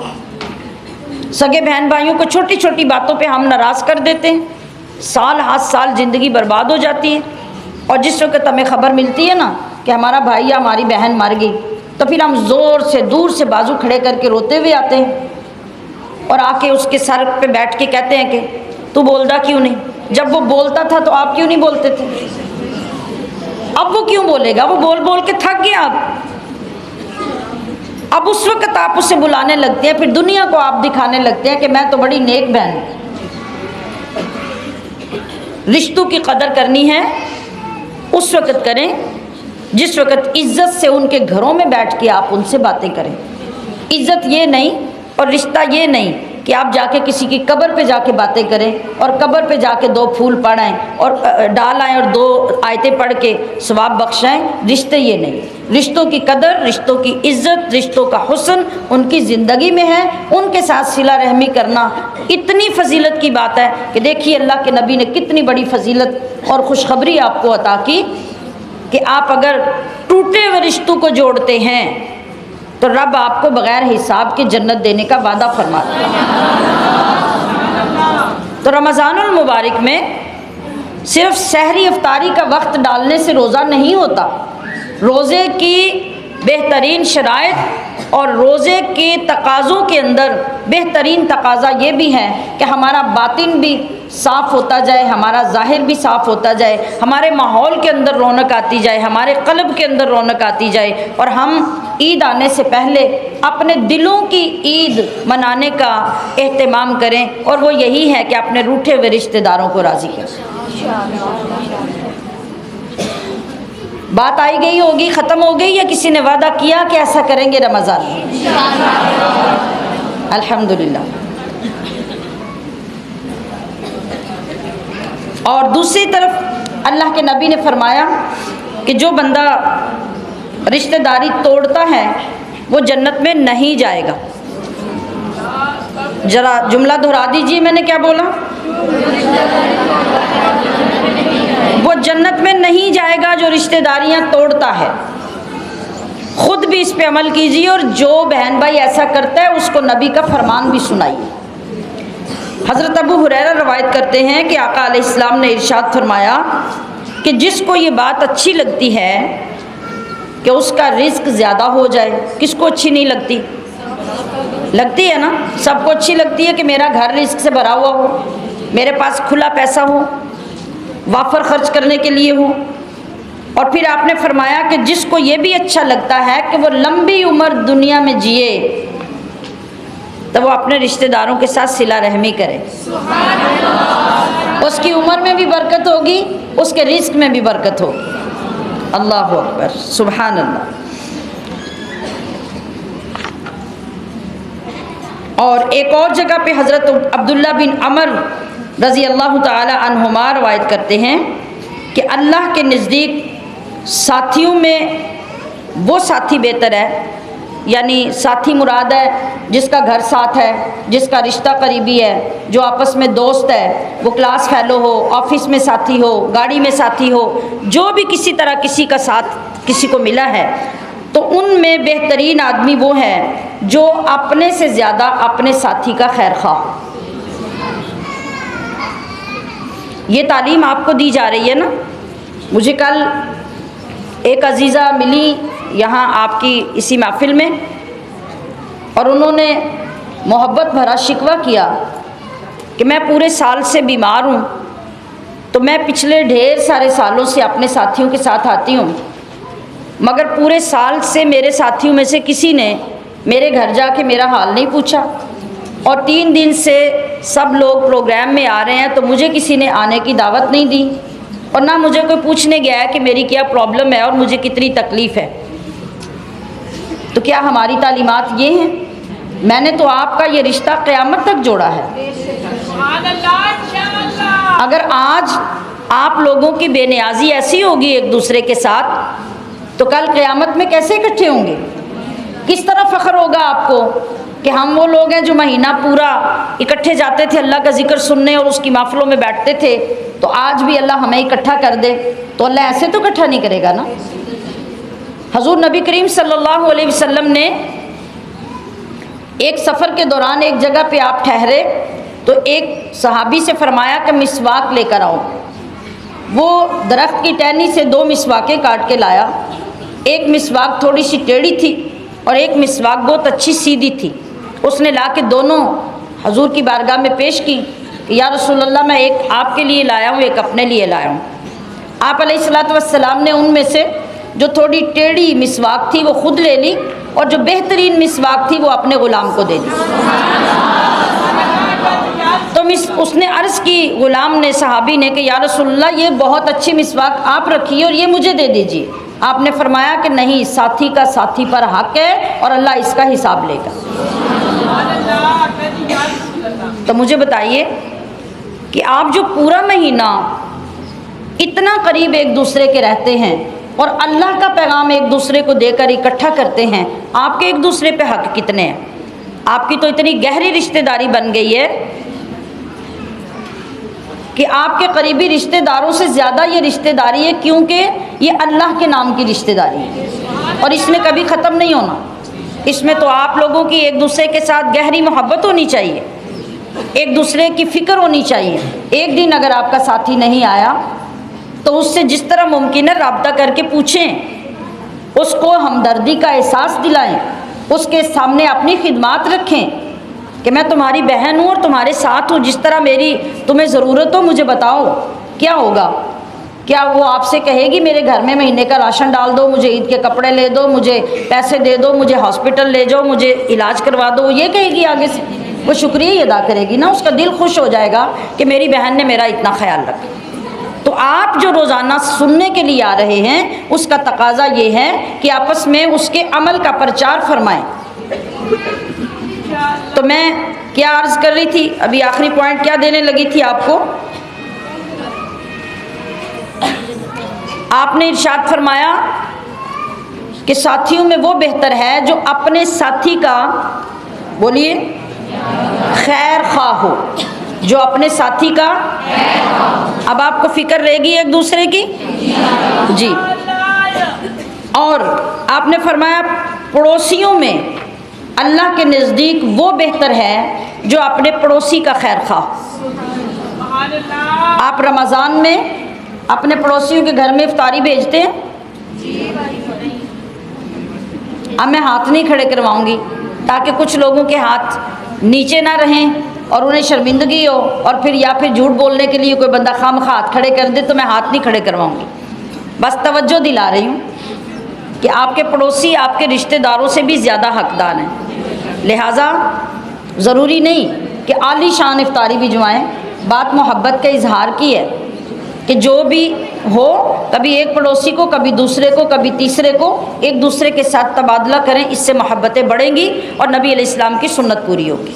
सगे बहन भाइयों को छोटी छोटी बातों पे हम नाराज़ कर देते हैं, साल हाथ साल ज़िंदगी बर्बाद हो जाती है। और जिस वक़्त हमें ख़बर मिलती है ना कि हमारा भाई या हमारी बहन मर गई, तो फिर हम ज़ोर से दूर से बाजू खड़े करके रोते हुए आते हैं, और आके उसके सर पे बैठ के कहते हैं कि तू बोलता क्यों नहीं, जब वो बोलता था तो आप क्यों नहीं बोलते थे, अब वो क्यों बोलेगा, वो बोल बोल के थक गया अब उस वक़्त आप उसे बुलाने लगते हैं, फिर दुनिया को आप दिखाने लगते हैं कि मैं तो बड़ी नेक बहन हूँ। रिश्तों की कदर करनी है उस वक़्त करें जिस वक़्त इज़्ज़त से उनके घरों में बैठ के आप उनसे बातें करें। इज़्ज़त ये नहीं और रिश्ता ये नहीं कि आप जाके किसी की कब्र पे जाके बातें करें और कब्र पे जाके 2 फूल पढ़ाएं और डाल आएँ और 2 आयतें पढ़ के सवाब बख्शाएं। रिश्ते ये नहीं, रिश्तों की कदर, रिश्तों की इज़्ज़त, रिश्तों का हुस्न उनकी ज़िंदगी में है। उनके साथ सिला रहमी करना इतनी फजीलत की बात है कि देखिए अल्लाह के नबी ने कितनी बड़ी फजीलत और खुशखबरी आपको अता की कि आप अगर टूटे हुए रिश्तों को जोड़ते हैं तो रब आपको बग़ैर हिसाब के जन्नत देने का वादा फरमाता है। तो रमज़ानुल मुबारक में सिर्फ सहरी इफ्तारी का वक्त डालने से रोज़ा नहीं होता। रोज़े की बेहतरीन शराइत और रोज़े के तकाज़ों के अंदर बेहतरीन तकाज़ा ये भी है कि हमारा बातिन भी साफ़ होता जाए, हमारा ज़ाहिर भी साफ़ होता जाए, हमारे माहौल के अंदर रौनक आती जाए, हमारे क़ल्ब के अंदर रौनक आती जाए, और हम ईद आने से पहले अपने दिलों की ईद मनाने का एहतमाम करें, और वो यही है कि अपने रूठे हुए रिश्तेदारों को राज़ी करें। बात आई गई होगी, ख़त्म हो गई, या किसी ने वादा किया कि ऐसा करेंगे रमज़ान में? अल्हम्दुलिल्लाह। और दूसरी तरफ अल्लाह के नबी ने फरमाया कि जो बंदा रिश्तेदारी तोड़ता है वो जन्नत में नहीं जाएगा। ज़रा जुमला दोहरा दीजिए, मैंने क्या बोला? वो जन्नत में नहीं जाएगा जो रिश्तेदारियां तोड़ता है। खुद भी इस पे अमल कीजिए, और जो बहन भाई ऐसा करता है उसको नबी का फरमान भी सुनाइए। हज़रत अबू हुरैरा रवायत करते हैं कि आका अलैहिस्सलाम ने इरशाद फरमाया कि जिसको ये बात अच्छी लगती है कि उसका रिज़्क ज़्यादा हो जाए, किसको अच्छी नहीं लगती? लगती है ना, सबको अच्छी लगती है कि मेरा घर रिज़्क से भरा हुआ हो, मेरे पास खुला पैसा हो, वाफर खर्च करने के लिए हो। और फिर आपने फरमाया कि जिसको ये भी अच्छा लगता है कि वो लंबी उम्र दुनिया में जिए, तो वो अपने रिश्तेदारों के साथ सिला रहमी करे। उसकी उम्र में भी बरकत होगी, उसके रिस्क में भी बरकत होगी। अल्लाह अकबर, सुभान अल्लाह। और एक और जगह पे हज़रत अब्दुल्ला बिन अमर रज़ी अल्लाह ताला अन्हुमा रवायत करते हैं कि अल्लाह के नज़दीक साथियों में वो साथी बेहतर है, यानी साथी मुराद है जिसका घर साथ है, जिसका रिश्ता करीबी है, जो आपस में दोस्त है, वो क्लास फेलो हो, ऑफिस में साथी हो, गाड़ी में साथी हो, जो भी किसी तरह किसी का साथ किसी को मिला है, तो उनमें बेहतरीन आदमी वो है जो अपने से ज़्यादा अपने साथी का खैर खा। ये तालीम आपको दी जा रही है ना। मुझे कल एक अजीज़ा मिली यहाँ आपकी इसी महफिल में, और उन्होंने मोहब्बत भरा शिकवा किया कि मैं पूरे साल से बीमार हूँ, तो मैं पिछले ढेर सारे सालों से अपने साथियों के साथ आती हूँ, मगर पूरे साल से मेरे साथियों में से किसी ने मेरे घर जाके मेरा हाल नहीं पूछा, और 3 दिन से सब लोग प्रोग्राम में आ रहे हैं तो मुझे किसी ने आने की दावत नहीं दी, और ना मुझे कोई पूछने गया है कि मेरी क्या प्रॉब्लम है और मुझे कितनी तकलीफ़ है। तो क्या हमारी तालीमात ये हैं? मैंने तो आपका ये रिश्ता क़यामत तक जोड़ा है। अगर आज आप लोगों की बेनियाजी ऐसी होगी एक दूसरे के साथ, तो कल क़यामत में कैसे इकट्ठे होंगे? किस तरह फ़ख्र होगा आपको कि हम वो लोग हैं जो महीना पूरा इकट्ठे जाते थे अल्लाह का ज़िक्र सुनने और उसकी महफ़िलों में बैठते थे, तो आज भी अल्लाह हमें इकट्ठा कर दे तो अल्लाह ऐसे तो इकट्ठा नहीं करेगा ना। हज़ूर नबी करीम सल्लल्लाहु अलैहि वसल्लम ने एक सफ़र के दौरान एक जगह पे आप ठहरे तो एक सहाबी से फरमाया कि मिसवाक लेकर आओ। वो दरख्त की टहनी से 2 मिसवाकें काट के लाया। एक मिसवाक थोड़ी सी टेढ़ी थी और एक मिसवाक बहुत अच्छी सीधी थी। उसने ला के दोनों हजूर की बारगाह में पेश की कि या रसूलल्लाह, मैं एक आपके लिए लाया हूँ, एक अपने लिए लाया हूँ। आप अलैहिस्सलातु वस्सलाम ने उनमें से जो थोड़ी टेढ़ी मिसवाक थी वो ख़ुद ले ली, और जो बेहतरीन मिसवाक थी वो अपने ग़ुलाम को दे दी। तो उसने अर्ज़ की, ग़ुलाम ने, सहाबी ने, कि या रसूलल्लाह, ये बहुत अच्छी मिसवाक आप रखिए और ये मुझे दे दीजिए। आपने फरमाया कि नहीं, साथी का साथी पर हक़ है और अल्लाह इसका हिसाब लेगा। तो मुझे बताइए कि आप जो पूरा महीना इतना करीब एक दूसरे के रहते हैं और अल्लाह का पैगाम एक दूसरे को देकर इकट्ठा करते हैं, आपके एक दूसरे पे हक़ कितने हैं? आपकी तो इतनी गहरी रिश्तेदारी बन गई है कि आपके करीबी रिश्तेदारों से ज़्यादा ये रिश्तेदारी है, क्योंकि ये अल्लाह के नाम की रिश्तेदारी है और इसने कभी ख़त्म नहीं होना। इसमें तो आप लोगों की एक दूसरे के साथ गहरी मोहब्बत होनी चाहिए, एक दूसरे की फ़िक्र होनी चाहिए। एक दिन अगर आपका साथी नहीं आया तो उससे जिस तरह मुमकिन है रब्ता करके पूछें, उसको हमदर्दी का एहसास दिलाएं, उसके सामने अपनी खिदमत रखें कि मैं तुम्हारी बहन हूँ और तुम्हारे साथ हूँ, जिस तरह मेरी तुम्हें ज़रूरत हो मुझे बताओ। क्या होगा? क्या वो आपसे कहेगी मेरे घर में महीने का राशन डाल दो, मुझे ईद के कपड़े ले दो, मुझे पैसे दे दो, मुझे हॉस्पिटल ले जाओ, मुझे इलाज करवा दो? ये कहेगी आगे से? वो शुक्रिया ही अदा करेगी ना, उसका दिल खुश हो जाएगा कि मेरी बहन ने मेरा इतना ख्याल रखा। तो आप जो रोज़ाना सुनने के लिए आ रहे हैं, उसका तकाजा ये है कि आपस में उसके अमल का प्रचार फरमाएं। तो मैं क्या अर्ज़ कर रही थी, अभी आखिरी पॉइंट क्या देने लगी थी आपको? आपने इरशाद फरमाया कि साथियों में वो बेहतर है जो अपने साथी का, बोलिए, खैर खा हो, जो अपने साथी का। अब आपको फिक्र रहेगी एक दूसरे की जी। और आपने फरमाया पड़ोसियों में अल्लाह के नज़दीक वो बेहतर है जो अपने पड़ोसी का खैर खा। आप रमज़ान में अपने पड़ोसियों के घर में इफ्तारी भेजते हैं? अब मैं हाथ नहीं खड़े करवाऊंगी ताकि कुछ लोगों के हाथ नीचे ना रहें और उन्हें शर्मिंदगी हो, और फिर झूठ बोलने के लिए कोई बंदा खामखा हाथ खड़े कर दे तो मैं हाथ नहीं खड़े करवाऊंगी। बस तवज्जो दिला रही हूँ कि आपके पड़ोसी आपके रिश्तेदारों से भी ज़्यादा हकदार हैं। लिहाजा ज़रूरी नहीं कि आली शान इफ्तारी भिजवाएँ, बात मोहब्बत का इजहार की है कि जो भी हो, कभी एक पड़ोसी को, कभी दूसरे को, कभी तीसरे को, एक दूसरे के साथ तबादला करें, इससे मोहब्बतें बढ़ेंगी और नबी अलैहिस्सलाम की सुन्नत पूरी होगी।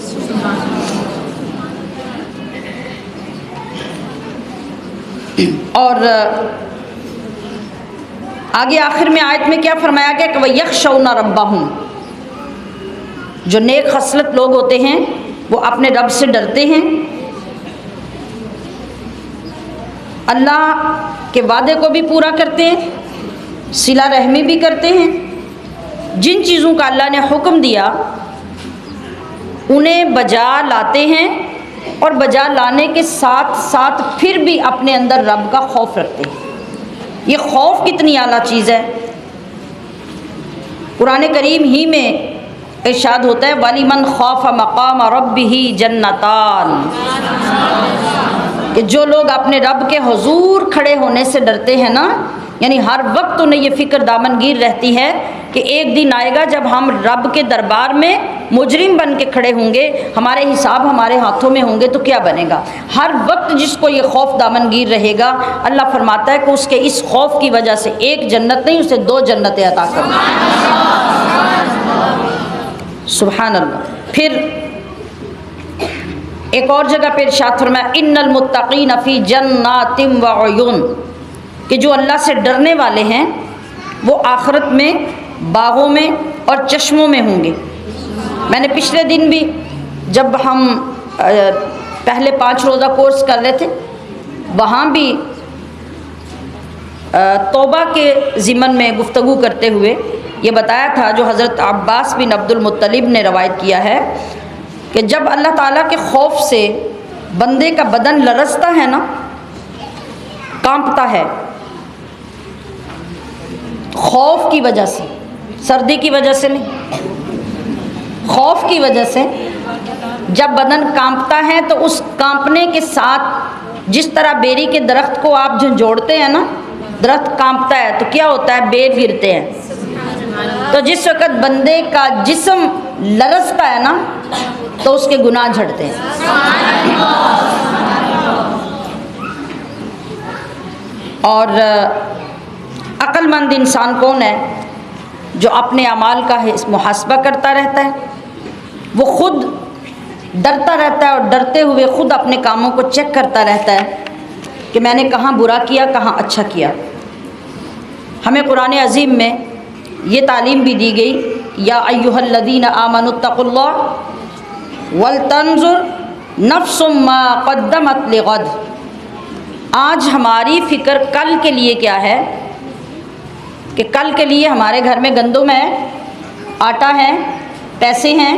और आगे आखिर में आयत में क्या फरमाया गया कि वयख्शौना रब्बहुम, जो नेक खसलत लोग होते हैं वो अपने रब से डरते हैं, अल्लाह के वादे को भी पूरा करते हैं, सिला रहमी भी करते हैं, जिन चीज़ों का अल्लाह ने हुक्म दिया उन्हें बजा लाते हैं और बजा लाने के साथ साथ फिर भी अपने अंदर रब का खौफ रखते हैं। ये खौफ कितनी आला चीज़ है। कुरान करीम ही में इरशाद होता है वलिमन खौफ मकाम रब्बिही जन्नतान, कि जो लोग अपने रब के हुजूर खड़े होने से डरते हैं ना, यानी हर वक्त उन्हें ये फ़िक्र दामनगीर रहती है कि एक दिन आएगा जब हम रब के दरबार में मुजरिम बन के खड़े होंगे, हमारे हिसाब हमारे हाथों में होंगे तो क्या बनेगा। हर वक्त जिसको ये खौफ दामनगीर रहेगा, अल्लाह फरमाता है कि उसके इस खौफ की वजह से एक जन्नत नहीं, उसे 2 जन्नतें अता कर। सुभान अल्लाह। फिर एक और जगह पे इरशाद फरमाया इन्नल मुत्तकीन फ़ी जन्नातिम व उयून, कि जो अल्लाह से डरने वाले हैं वो आखिरत में बागों में और चश्मों में होंगे। मैंने पिछले दिन भी जब हम पहले 5 रोज़ा कोर्स कर रहे थे, वहाँ भी तौबा के ज़िमन में गुफ्तगू करते हुए ये बताया था, जो हज़रत अब्बास बिन अब्दुल मुत्तलिब ने रवायत किया है कि जब अल्लाह ताला के खौफ से बंदे का बदन लरजता है ना, कांपता है, खौफ की वजह से, सर्दी की वजह से नहीं, खौफ की वजह से जब बदन कांपता है तो उस कांपने के साथ जिस तरह बेरी के दरख्त को आप झंझोड़ते हैं ना, दरख्त कांपता है तो क्या होता है, बेर गिरते हैं। तो जिस वक़्त बंदे का जिस्म लरजता है ना तो उसके गुनाह झड़ते हैं। और अक्लमंद इंसान कौन है, जो अपने अमाल का मुहासबा करता रहता है, वो खुद डरता रहता है और डरते हुए खुद अपने कामों को चेक करता रहता है कि मैंने कहाँ बुरा किया, कहाँ अच्छा किया। हमें कुरान अज़ीम में ये तालीम भी दी गई, या अय्युहल्लज़ीना आमनुत्तक़ुल्लाह वलतंजुर नफ्सुम मा क़द्दमत लिग़द। आज हमारी फ़िक्र कल के लिए क्या है, कि कल के लिए हमारे घर में गंदम है, आटा है, पैसे हैं,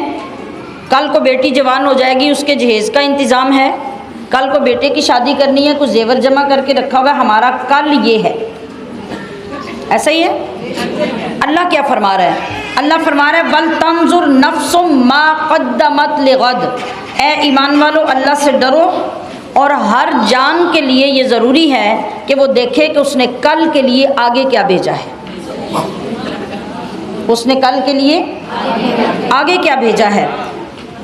कल को बेटी जवान हो जाएगी, उसके जहेज़ का इंतज़ाम है, कल को बेटे की शादी करनी है, कुछ जेवर जमा करके रखा हुआ है, हमारा कल ये है। ऐसा ही है। अल्लाह क्या फरमा रहा है, अल्लाह फरमा रहा है वल तंजुर नफ्सुम मा क़द्दमत लिग़द। ए ईमान वालो, अल्लाह से डरो और हर जान के लिए ये ज़रूरी है कि वो देखे कि उसने कल के लिए आगे क्या भेजा है, उसने कल के लिए आगे क्या भेजा है।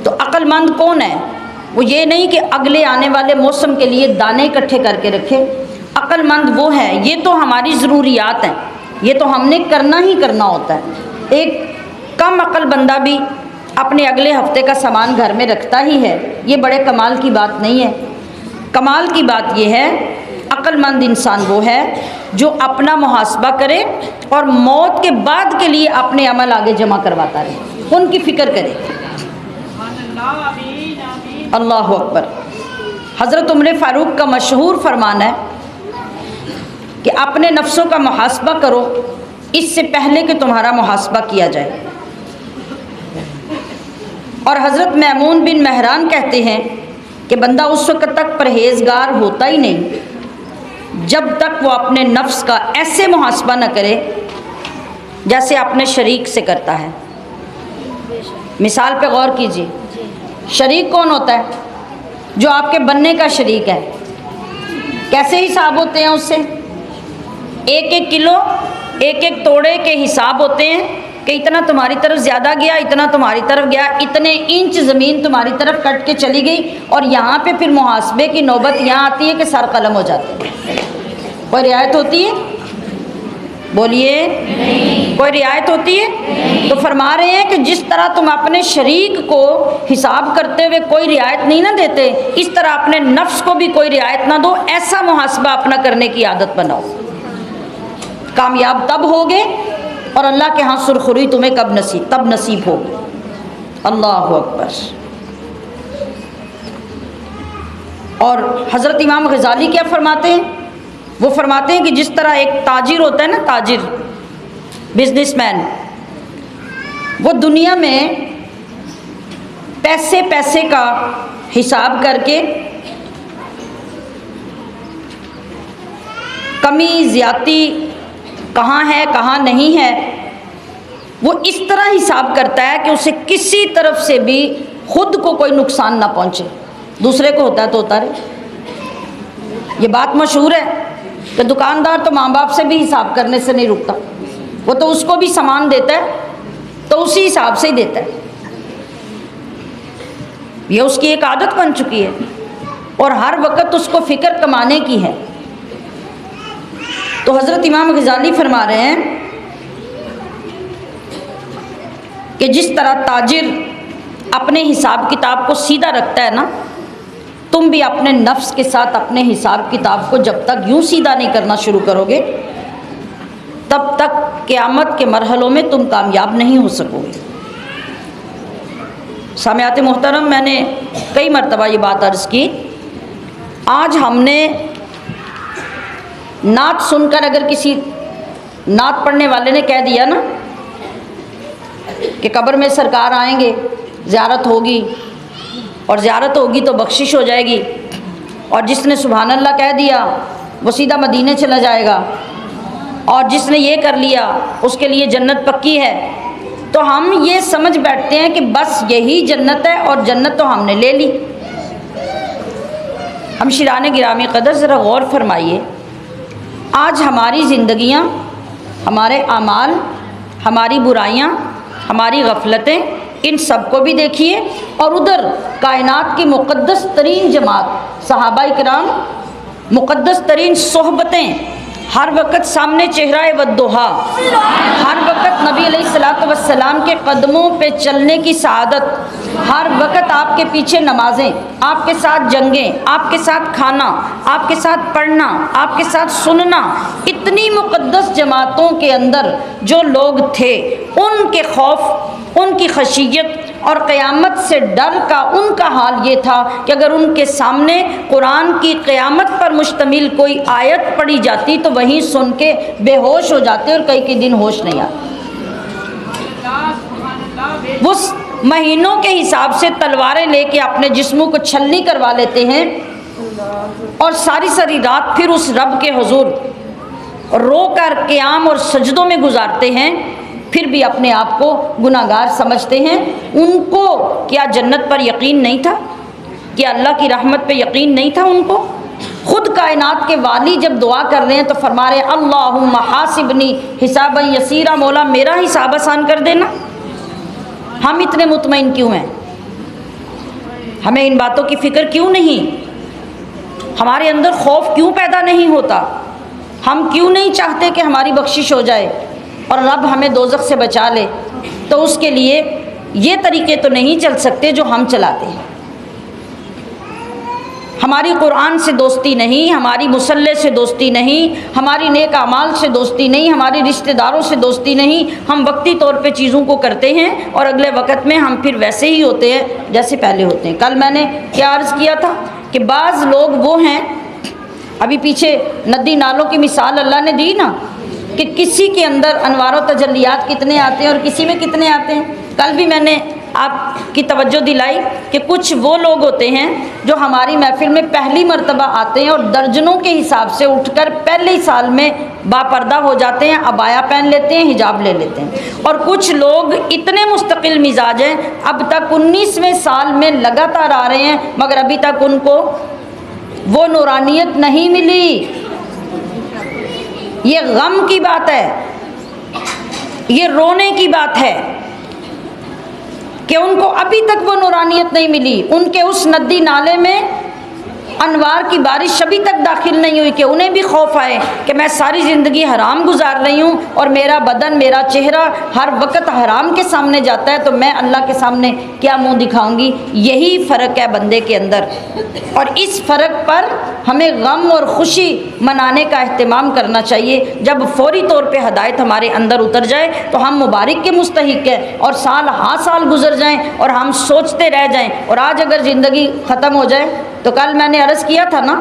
तो अक्लमंद कौन है, वो ये नहीं कि अगले आने वाले मौसम के लिए दाने इकट्ठे करके रखे। अक्लमंद वो है, ये तो हमारी ज़रूरियात हैं, ये तो हमने करना ही करना होता है। एक कम अक्ल बंदा भी अपने अगले हफ्ते का सामान घर में रखता ही है, ये बड़े कमाल की बात नहीं है। कमाल की बात ये है, अक्लमंद इंसान वो है जो अपना मुहासबा करे और मौत के बाद के लिए अपने अमल आगे जमा करवाता रहे, उनकी फ़िक्र करे। अल्लाह अकबर। हज़रत उमर फ़ारूक का मशहूर फरमान है कि अपने नफ्सों का मुहासबा करो इससे पहले कि तुम्हारा मुहासबा किया जाए। और हज़रत मैमून बिन महरान कहते हैं कि बंदा उस वक़्त तक परहेज़गार होता ही नहीं जब तक वो अपने नफ्स का ऐसे मुहासबा न करे जैसे अपने शरीक से करता है। मिसाल पे गौर कीजिए, शरीक कौन होता है, जो आपके बनने का शरीक है। कैसे हिसाब होते हैं उससे, 1-1 किलो 1-1 तोड़े के हिसाब होते हैं कि इतना तुम्हारी तरफ ज़्यादा गया, इतना तुम्हारी तरफ गया, इतने इंच ज़मीन तुम्हारी तरफ कट के चली गई, और यहाँ पे फिर मुहासबे की नौबत यहाँ आती है कि सर कलम हो जाते हैं। कोई रियायत होती है? बोलिए, कोई रियायत होती है? तो फरमा रहे हैं कि जिस तरह तुम अपने शरीक को हिसाब करते हुए कोई रियायत नहीं ना देते, इस तरह अपने नफ्स को भी कोई रियायत ना दो। ऐसा मुहासबा अपना करने की आदत बनाओ। कामयाब तब होगे और अल्लाह के यहाँ सुरखुरी तुम्हें तब नसीब होगी। अल्लाह अकबर। और हज़रत इमाम गज़ाली क्या फरमाते हैं? वो फरमाते हैं कि जिस तरह एक ताजिर होता है ना, ताजिर, बिजनेसमैन, वो दुनिया में पैसे पैसे का हिसाब करके कमी ज़्यादती कहाँ है कहाँ नहीं है, वो इस तरह हिसाब करता है कि उसे किसी तरफ से भी खुद को कोई नुकसान ना पहुँचे। दूसरे को होता है तो होता रहे। ये बात मशहूर है कि दुकानदार तो माँ बाप से भी हिसाब करने से नहीं रुकता, वो तो उसको भी सामान देता है तो उसी हिसाब से ही देता है। ये उसकी एक आदत बन चुकी है और हर वक्त उसको फ़िक्र कमाने की है। तो हज़रत इमाम गज़ाली फरमा रहे हैं कि जिस तरह ताजिर अपने हिसाब किताब को सीधा रखता है ना, तुम भी अपने नफ्स के साथ अपने हिसाब किताब को जब तक यूं सीधा नहीं करना शुरू करोगे, तब तक क़यामत के मरहलों में तुम कामयाब नहीं हो सकोगे। सामियात मोहतरम, मैंने कई मरतबा ये बात अर्ज़ की। आज हमने नात सुनकर, अगर किसी नात पढ़ने वाले ने कह दिया ना कि कब्र में सरकार आएंगे, ज़ियारत होगी और ज़ियारत होगी तो बख्शिश हो जाएगी, और जिसने सुभान अल्लाह कह दिया वो सीधा मदीने चला जाएगा, और जिसने ये कर लिया उसके लिए जन्नत पक्की है, तो हम ये समझ बैठते हैं कि बस यही जन्नत है और जन्नत तो हमने ले ली। हम शिराने गिरामी कदर ज़रा गौर फरमाइए, आज हमारी ज़िंदगियाँ, हमारे आमाल, हमारी बुराइयाँ, हमारी गफलतें, इन सब को भी देखिए, और उधर कायनात की मुक़द्दस तरीन जमात, सहाबा इकराम, मुक़द्दस तरीन सोहबतें, हर वक्त सामने चेहरा वद्दुहा, हर वक्त नबी अलैहिस्सलातु वस्सलाम के कदमों पे चलने की सआदत, हर वक्त आपके पीछे नमाजें, आपके साथ जंगें, आपके साथ खाना, आपके साथ पढ़ना, आपके साथ सुनना। इतनी मुक़द्दस जमातों के अंदर जो लोग थे, उनके खौफ, उनकी खशियत और क़यामत से डर का उनका हाल ये था कि अगर उनके सामने कुरान की क़यामत पर मुश्तमिल कोई आयत पढ़ी जाती तो वहीं सुन के बेहोश हो जाते और कई दिन होश नहीं आते। वो महीनों के हिसाब से तलवारें लेके अपने जिस्मों को छलनी करवा लेते हैं और सारी सारी रात फिर उस रब के हुजूर रो कर क़याम और सजदों में गुजारते हैं, फिर भी अपने आप को गुनाहगार समझते हैं। उनको क्या जन्नत पर यकीन नहीं था? क्या अल्लाह की रहमत पे यकीन नहीं था उनको? खुद कायनात के वाली जब दुआ कर रहे हैं तो फरमा रहे अल्लाहुम्मा हासिबनी हिसाबन यसीरा, मौला मेरा हिसाब आसान कर देना। हम इतने मुतमईन क्यों हैं? हमें इन बातों की फ़िक्र क्यों नहीं? हमारे अंदर खौफ क्यों पैदा नहीं होता? हम क्यों नहीं चाहते कि हमारी बख्शिश हो जाए और रब हमें दोज़ख से बचा ले? तो उसके लिए ये तरीक़े तो नहीं चल सकते जो हम चलाते हैं। हमारी कुरान से दोस्ती नहीं, हमारी मुसल्ले से दोस्ती नहीं, हमारी नेक अमाल से दोस्ती नहीं, हमारे रिश्तेदारों से दोस्ती नहीं। हम वक्ती तौर पे चीज़ों को करते हैं और अगले वक्त में हम फिर वैसे ही होते हैं जैसे पहले होते हैं। कल मैंने क्या अर्ज़ किया था कि बाज़ लोग वो हैं, अभी पीछे नदी नालों की मिसाल अल्लाह ने दी ना, कि किसी के अंदर अनवार व तजल्लियात कितने आते हैं और किसी में कितने आते हैं। कल भी मैंने आपकी तवज्जो दिलाई कि कुछ वो लोग होते हैं जो हमारी महफिल में पहली मर्तबा आते हैं और दर्जनों के हिसाब से उठकर पहले ही साल में बापर्दा हो जाते हैं, अबाया पहन लेते हैं, हिजाब ले लेते हैं। और कुछ लोग इतने मुस्तकिल मिजाज हैं, अब तक 19वें साल में लगातार आ रहे हैं, मगर अभी तक उनको वो नूरानियत नहीं मिली। ये गम की बात है। ये रोने की बात है कि उनको अभी तक वो नूरानियत नहीं मिली, उनके उस नदी नाले में अनवार की बारिश अभी तक दाखिल नहीं हुई कि उन्हें भी खौफ आए कि मैं सारी ज़िंदगी हराम गुजार रही हूँ और मेरा बदन, मेरा चेहरा हर वक्त हराम के सामने जाता है, तो मैं अल्लाह के सामने क्या मुंह दिखाऊंगी। यही फ़र्क है बंदे के अंदर, और इस फ़र्क पर हमें गम और ख़ुशी मनाने का अहतमाम करना चाहिए। जब फौरी तौर पे हदायत हमारे अंदर उतर जाए तो हम मुबारक के मुस्तहिक हैं, और साल हाँ साल गुजर जाएँ और हम सोचते रह जाएँ। और आज अगर ज़िंदगी ख़त्म हो जाए तो कल मैंने अर्ज़ किया था ना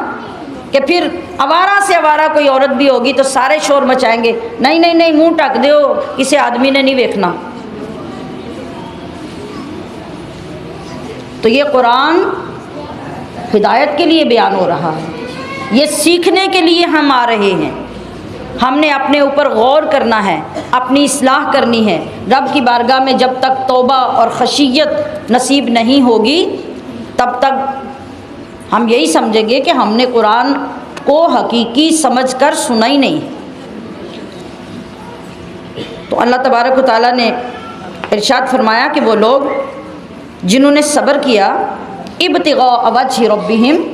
कि फिर आवारा से आवारा कोई औरत भी होगी तो सारे शोर मचाएंगे, नहीं नहीं नहीं मुंह ढक दो, किसी आदमी ने नहीं देखना। तो ये कुरान हिदायत के लिए बयान हो रहा है, ये सीखने के लिए हम आ रहे हैं। हमने अपने ऊपर गौर करना है, अपनी इस्लाह करनी है। रब की बारगाह में जब तक तौबा और खशियत नसीब नहीं होगी तब तक हम यही समझेंगे कि हमने कुरान को हकीकी समझकर सुना ही नहीं। तो अल्लाह तबारक व तआला ने इरशाद फरमाया कि वो लोग जिन्होंने सब्र किया इब्तिगा वजहि रब्बिहिम,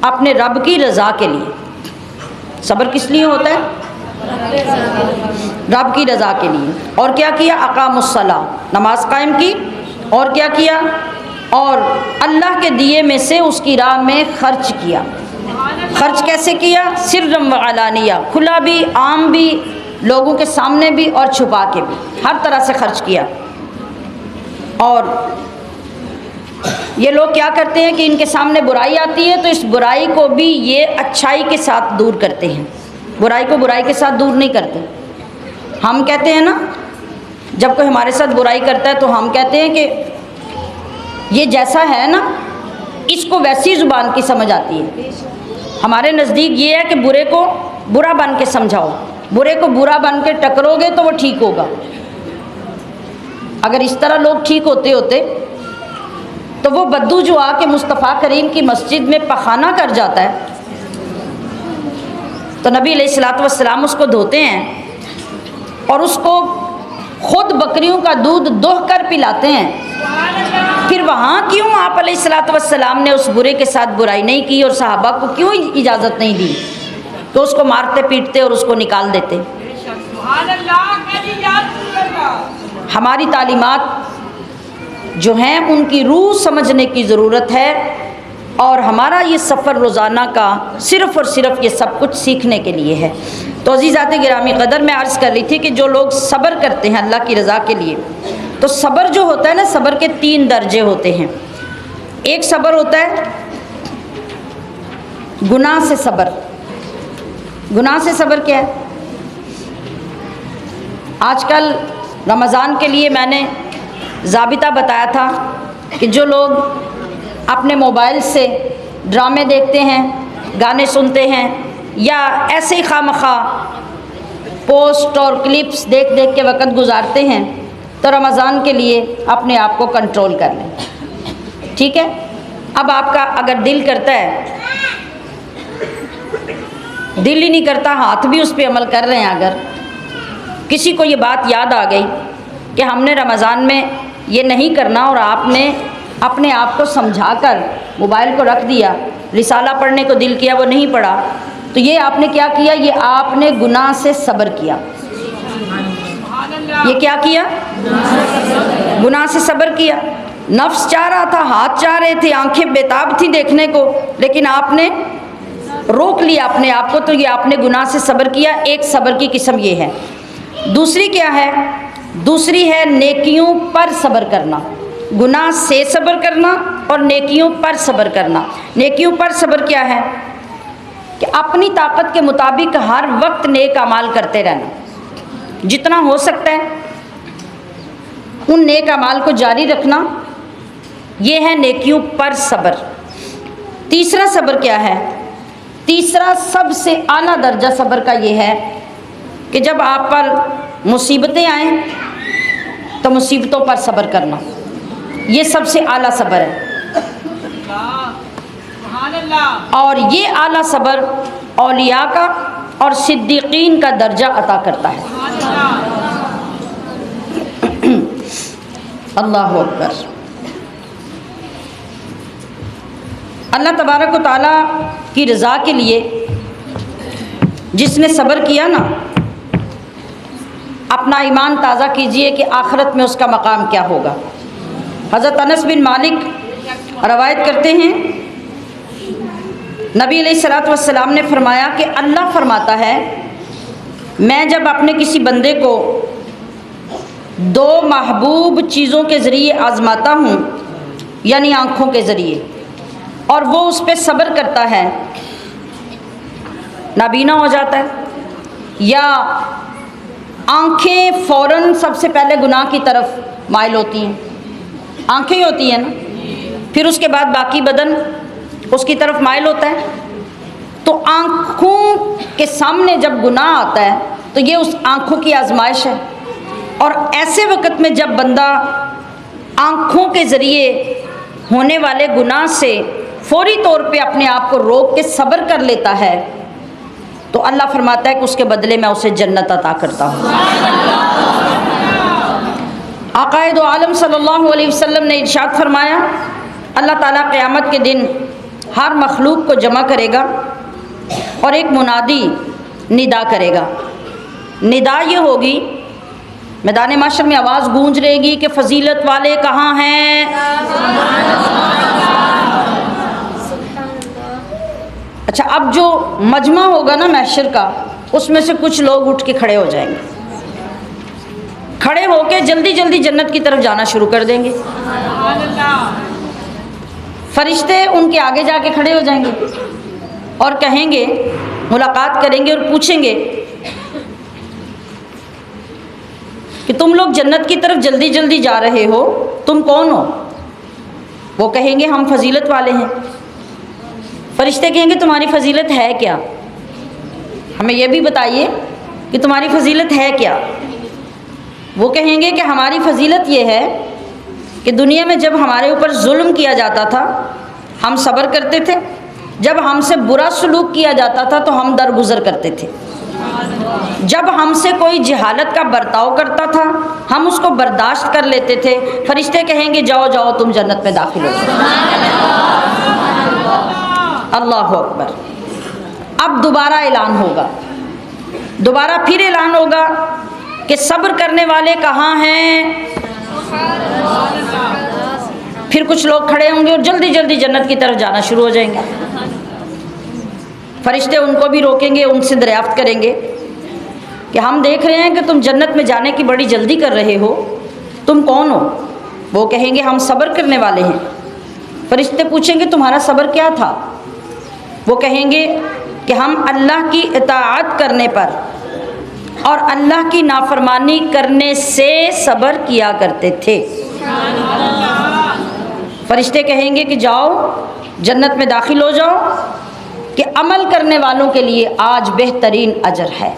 अपने रब की रज़ा के लिए। सब्र किस लिए होता है? रब की रज़ा के लिए। और क्या किया? अकामुस्सला, नमाज कायम की। और क्या किया? और अल्लाह के दिए में से उसकी राह में ख़र्च किया। ख़र्च कैसे किया? सिर्रम व अलानिया, खुला भी, आम भी, लोगों के सामने भी और छुपा के भी, हर तरह से ख़र्च किया। और ये लोग क्या करते हैं कि इनके सामने बुराई आती है तो इस बुराई को भी ये अच्छाई के साथ दूर करते हैं, बुराई को बुराई के साथ दूर नहीं करते। हम कहते हैं ना, जब कोई हमारे साथ बुराई करता है तो हम कहते हैं कि ये जैसा है ना इसको वैसी ज़ुबान की समझ आती है। हमारे नज़दीक ये है कि बुरे को बुरा बन के समझाओ, बुरे को बुरा बन के टकरोगे तो वो ठीक होगा। अगर इस तरह लोग ठीक होते होते तो वो बद्दू जो आके मुस्तफ़ा करीम की मस्जिद में पखाना कर जाता है तो नबी अलैहिस्सलातु वस्सलाम उसको धोते हैं और उसको खुद बकरियों का दूध दोह कर पिलाते हैं। फिर वहाँ क्यों आप अलैहिस्सलातु वस्सलाम ने उस बुरे के साथ बुराई नहीं की और सहाबा को क्यों इजाज़त नहीं दी? तो उसको मारते पीटते और उसको निकाल देते। हमारी तालीमात जो हैं उनकी रूह समझने की ज़रूरत है, और हमारा ये सफ़र रोज़ाना का सिर्फ़ और सिर्फ ये सब कुछ सीखने के लिए है। तो अज़ीज़ात गिरामी क़दर, मैं अर्ज़ कर रही थी कि जो लोग सब्र करते हैं अल्लाह की रज़ा के लिए, तो सब्र जो होता है ना, सब्र के 3 दर्जे होते हैं। एक सब्र होता है गुनाह से सब्र। गुनाह से सब्र क्या है? आजकल रमज़ान के लिए मैंने ज़ाबिता बताया था कि जो लोग अपने मोबाइल से ड्रामे देखते हैं, गाने सुनते हैं, या ऐसे ही खामखा पोस्ट और क्लिप्स देख देख के वक़्त गुजारते हैं, तो रमज़ान के लिए अपने आप को कंट्रोल कर लें। ठीक है? अब आपका अगर दिल करता है, दिल ही नहीं करता, हाथ भी उस पर अमल कर रहे हैं, अगर किसी को ये बात याद आ गई कि हमने रमज़ान में ये नहीं करना और आपने अपने आप को समझाकर मोबाइल को रख दिया, रिसाला पढ़ने को दिल किया वो नहीं पढ़ा, तो ये आपने क्या किया? ये आपने गुनाह से सब्र किया। ये क्या किया? गुनाह से सब्र किया। नफ्स चाह रहा था, हाथ चाह रहे थे, आंखें बेताब थी देखने को, लेकिन आपने रोक लिया अपने आप को, तो ये आपने गुनाह से सब्र किया। एक सब्र की किस्म ये है। दूसरी क्या है? दूसरी है नेकियों पर सब्र करना। गुनाह से सब्र करना और नेकियों पर सब्र करना। नेकियों पर सब्र क्या है? कि अपनी ताकत के मुताबिक हर वक्त नेक अमाल करते रहना, जितना हो सकता है उन नेक अमाल को जारी रखना। ये है नेकियों पर सब्र। तीसरा सब्र क्या है? तीसरा सबसे आला दर्जा सब्र का ये है कि जब आप पर मुसीबतें आएँ तो मुसीबतों पर सब्र करना। ये सबसे आला सब्र है। और ये आला सब्र औलिया का और सिद्दीकीन का दर्जा अता करता है। अल्लाहु अकबर। अल्लाह तबारक व तआला की रज़ा के लिए जिसने सब्र किया ना, अपना ईमान ताज़ा कीजिए कि आखिरत में उसका मकाम क्या होगा। हज़रत अनस बिन मालिक रवायत करते हैं, नबी अलैहिस्सलातु वस्सलाम ने फरमाया कि अल्लाह फरमाता है, मैं जब अपने किसी बंदे को दो महबूब चीज़ों के ज़रिए आज़माता हूँ, यानी आँखों के ज़रिए, और वो उस पर सब्र करता है, नाबीना हो जाता है या आँखें फ़ौरन सबसे पहले गुनाह की तरफ माइल होती हैं, आँखें ही होती हैं ना, फिर उसके बाद बाकी बदन उसकी तरफ माइल होता है। तो आँखों के सामने जब गुनाह आता है तो ये उस आँखों की आजमाइश है। और ऐसे वक़्त में जब बंदा आँखों के ज़रिए होने वाले गुनाह से फौरी तौर पे अपने आप को रोक के सब्र कर लेता है, तो अल्लाह फरमाता है कि उसके बदले मैं उसे जन्नत अता करता हूँ। आक़ाए दो आलम सल्लल्लाहु अलैहि वसल्लम ने इरशाद फरमाया, अल्लाह ताला क़यामत के दिन हर मखलूक को जमा करेगा और एक मुनादी निदा करेगा। निदा ये होगी, मैदान माशर में आवाज़ गूंज रहेगी कि फ़जीलत वाले कहाँ हैं। अच्छा, अब जो मजमा होगा ना महशर का, उसमें से कुछ लोग उठ के खड़े हो जाएंगे, खड़े होके जल्दी जल्दी जन्नत की तरफ जाना शुरू कर देंगे। फरिश्ते उनके आगे जाके खड़े हो जाएंगे और कहेंगे, मुलाकात करेंगे और पूछेंगे कि तुम लोग जन्नत की तरफ जल्दी जल्दी जा रहे हो, तुम कौन हो? वो कहेंगे हम फजीलत वाले हैं। फरिश्ते कहेंगे तुम्हारी फजीलत है क्या, हमें यह भी बताइए कि तुम्हारी फजीलत है क्या। वो कहेंगे कि हमारी फजीलत ये है कि दुनिया में जब हमारे ऊपर जुल्म किया जाता था हम सब्र करते थे, जब हमसे बुरा सलूक किया जाता था तो हम दरगुजर करते थे, जब हमसे कोई जहालत का बर्ताव करता था हम उसको बर्दाश्त कर लेते थे। फरिश्ते कहेंगे जाओ जाओ तुम जन्नत में दाखिल हो जाओ। अल्लाहु अकबर। अब दोबारा ऐलान होगा, दोबारा फिर ऐलान होगा कि सब्र करने वाले कहाँ हैं। फिर कुछ लोग खड़े होंगे और जल्दी जल्दी जन्नत की तरफ जाना शुरू हो जाएंगे। फरिश्ते उनको भी रोकेंगे, उनसे दरियाफ्त करेंगे कि हम देख रहे हैं कि तुम जन्नत में जाने की बड़ी जल्दी कर रहे हो, तुम कौन हो? वो कहेंगे हम सब्र करने वाले हैं। फरिश्ते पूछेंगे तुम्हारा सब्र क्या था? वो कहेंगे कि हम अल्लाह की इताअत करने पर और अल्लाह की नाफरमानी करने से सब्र किया करते थे। फरिश्ते कहेंगे कि जाओ जन्नत में दाखिल हो जाओ कि अमल करने वालों के लिए आज बेहतरीन अजर है।